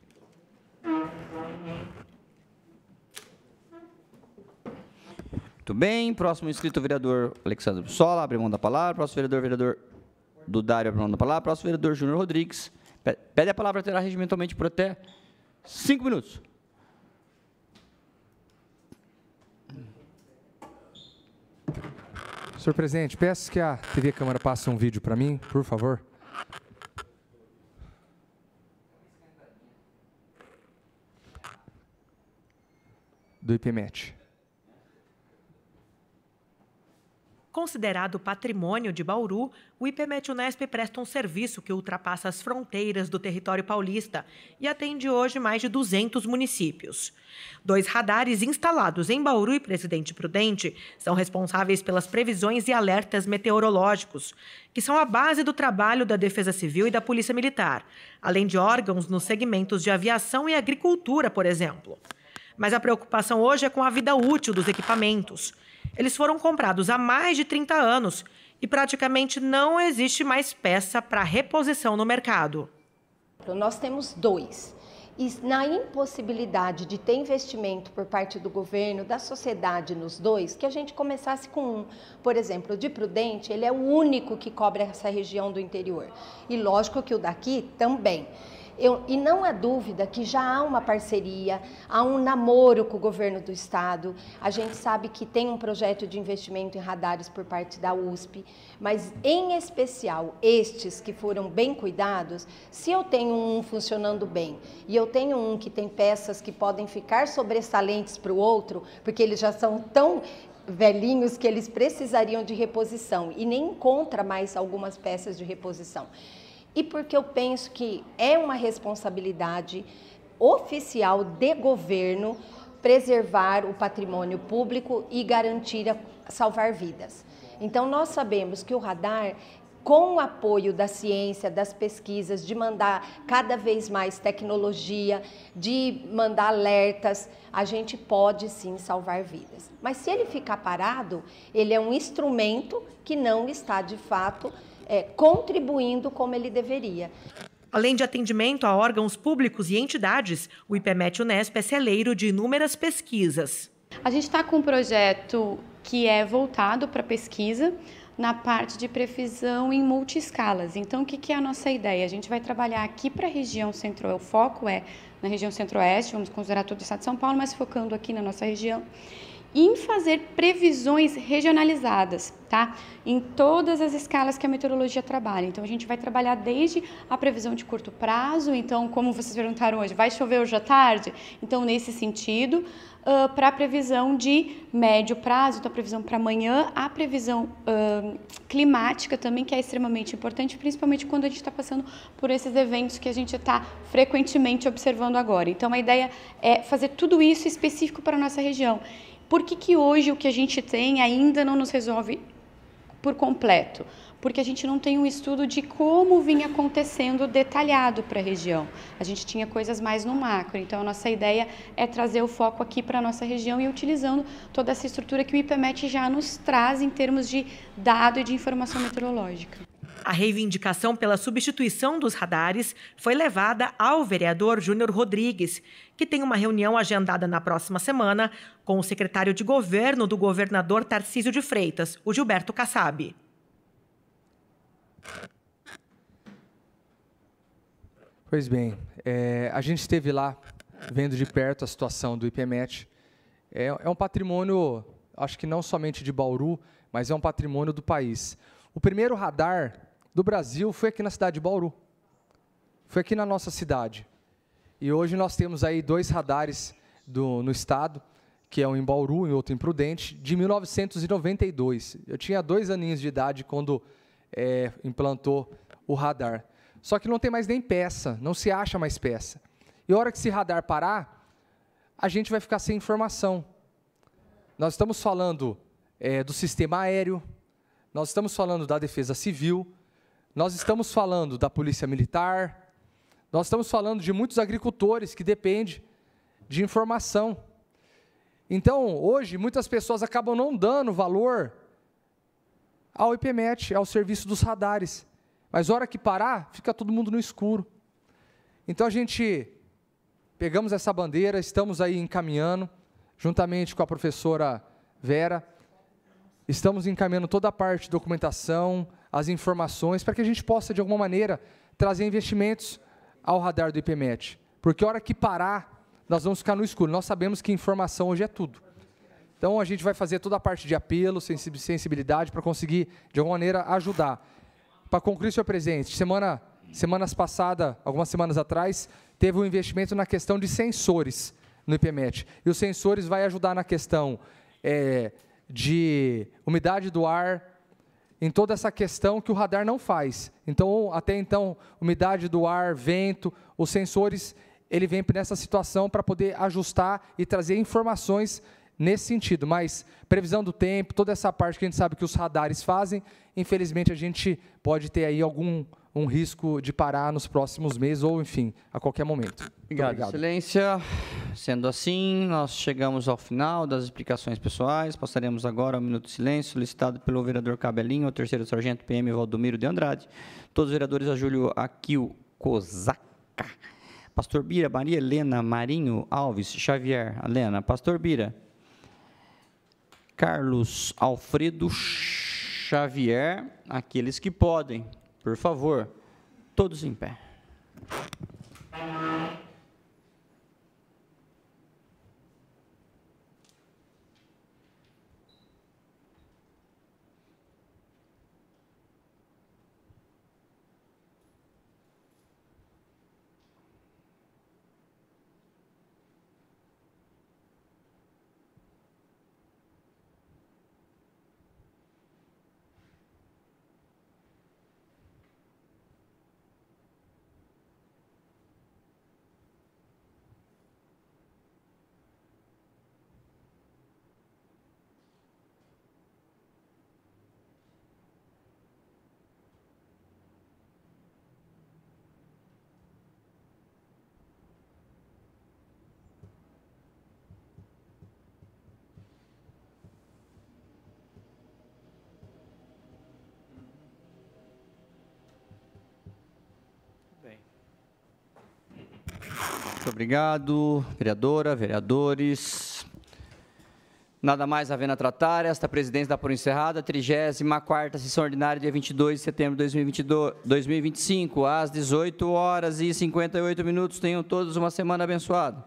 Muito bem. Próximo inscrito, o vereador Alexandre Bussola, abre mão da palavra. Próximo vereador Dudário, abre mão da palavra. Próximo vereador Júnior Rodrigues. Pede a palavra, terá regimentalmente por até 5 minutos. Senhor presidente, peço que a TV Câmara passe um vídeo para mim, por favor. Do IPMET. Considerado patrimônio de Bauru, o IPMET-Unesp presta um serviço que ultrapassa as fronteiras do território paulista e atende hoje mais de 200 municípios. 2 radares instalados em Bauru e Presidente Prudente são responsáveis pelas previsões e alertas meteorológicos, que são a base do trabalho da Defesa Civil e da Polícia Militar, além de órgãos nos segmentos de aviação e agricultura, por exemplo. Mas a preocupação hoje é com a vida útil dos equipamentos. Eles foram comprados há mais de 30 anos e praticamente não existe mais peça para reposição no mercado. Nós temos 2. E na impossibilidade de ter investimento por parte do governo, da sociedade nos 2, que a gente começasse com um. Por exemplo, o de Prudente, ele é o único que cobre essa região do interior. E lógico que o daqui também. E não há dúvida que já há uma parceria, há um namoro com o governo do estado. A gente sabe que tem um projeto de investimento em radares por parte da USP, mas em especial estes que foram bem cuidados, se eu tenho um funcionando bem e eu tenho um que tem peças que podem ficar sobressalentes para o outro, porque eles já são tão velhinhos que eles precisariam de reposição e nem encontra mais algumas peças de reposição. E porque eu penso que é uma responsabilidade oficial de governo preservar o patrimônio público e garantir salvar vidas. Então, nós sabemos que o radar, com o apoio da ciência, das pesquisas, de mandar cada vez mais tecnologia, de mandar alertas, a gente pode sim salvar vidas. Mas se ele ficar parado, ele é um instrumento que não está, de fato, contribuindo como ele deveria. Além de atendimento a órgãos públicos e entidades, o IPMET-Unesp é celeiro de inúmeras pesquisas. A gente está com um projeto que é voltado para pesquisa na parte de previsão em multiescalas. Então, o que é a nossa ideia? A gente vai trabalhar aqui para a região centro, o foco é na região centro-oeste, vamos considerar todo o estado de São Paulo, mas focando aqui na nossa região. em fazer previsões regionalizadas, tá? Em todas as escalas que a meteorologia trabalha. Então, a gente vai trabalhar desde a previsão de curto prazo, então, como vocês perguntaram hoje, vai chover hoje à tarde? Então, nesse sentido, para a previsão de médio prazo, então a previsão para amanhã, a previsão climática também, que é extremamente importante, principalmente quando a gente está passando por esses eventos que a gente está frequentemente observando agora. Então, a ideia é fazer tudo isso específico para a nossa região. Por que hoje o que a gente tem ainda não nos resolve por completo? Porque a gente não tem um estudo de como vinha acontecendo detalhado para a região. A gente tinha coisas mais no macro, então a nossa ideia é trazer o foco aqui para a nossa região e utilizando toda essa estrutura que o IPMET já nos traz em termos de dado e de informação meteorológica. A reivindicação pela substituição dos radares foi levada ao vereador Júnior Rodrigues, que tem uma reunião agendada na próxima semana com o secretário de governo do governador Tarcísio de Freitas, o Gilberto Kassab. Pois bem, a gente esteve lá vendo de perto a situação do IPMET. É um patrimônio, acho que não somente de Bauru, mas é um patrimônio do país. O primeiro radar do Brasil foi aqui na cidade de Bauru. Foi aqui na nossa cidade. E hoje nós temos aí 2 radares no estado, que é um em Bauru e outro em Prudente, de 1992. Eu tinha 2 aninhos de idade quando implantou o radar. Só que não tem mais nem peça, não se acha mais peça. E a hora que esse radar parar, a gente vai ficar sem informação. Nós estamos falando do sistema aéreo, nós estamos falando da Defesa Civil, nós estamos falando da Polícia Militar, nós estamos falando de muitos agricultores que dependem de informação. Então, hoje, muitas pessoas acabam não dando valor ao IPMET, ao serviço dos radares. Mas a hora que parar, fica todo mundo no escuro. Então, a gente pegamos essa bandeira, estamos aí encaminhando, juntamente com a professora Vera, estamos encaminhando toda a parte de documentação, as informações, para que a gente possa, de alguma maneira, trazer investimentos ao radar do IPMET. Porque a hora que parar, nós vamos ficar no escuro. Nós sabemos que informação hoje é tudo. Então, a gente vai fazer toda a parte de apelo, sensibilidade, para conseguir, de alguma maneira, ajudar. Para concluir, senhor presidente, semanas passadas, algumas semanas atrás, teve um investimento na questão de sensores no IPMET. E os sensores vai ajudar na questão de umidade do ar, em toda essa questão que o radar não faz. Então, até então, umidade do ar, vento, os sensores, ele vem nessa situação para poder ajustar e trazer informações nesse sentido. Mas previsão do tempo, toda essa parte que a gente sabe que os radares fazem, infelizmente a gente pode ter aí um risco de parar nos próximos meses ou, enfim, a qualquer momento. Obrigado, Excelência. Sendo assim, nós chegamos ao final das explicações pessoais. Passaremos agora ao minuto de silêncio, solicitado pelo vereador Cabelinho, o terceiro sargento PM Valdomiro de Andrade, todos os vereadores a Júlio Akio Kozaka, Pastor Bira, Maria Helena Marinho Alves Xavier, Helena, Pastor Bira, Carlos Alfredo Xavier, aqueles que podem, por favor, todos em pé. Muito obrigado, vereadora, vereadores. Nada mais havendo a tratar, esta presidência dá por encerrada. 34ª sessão ordinária, dia 22 de setembro de 2025, às 18h58. Tenham todos uma semana abençoada.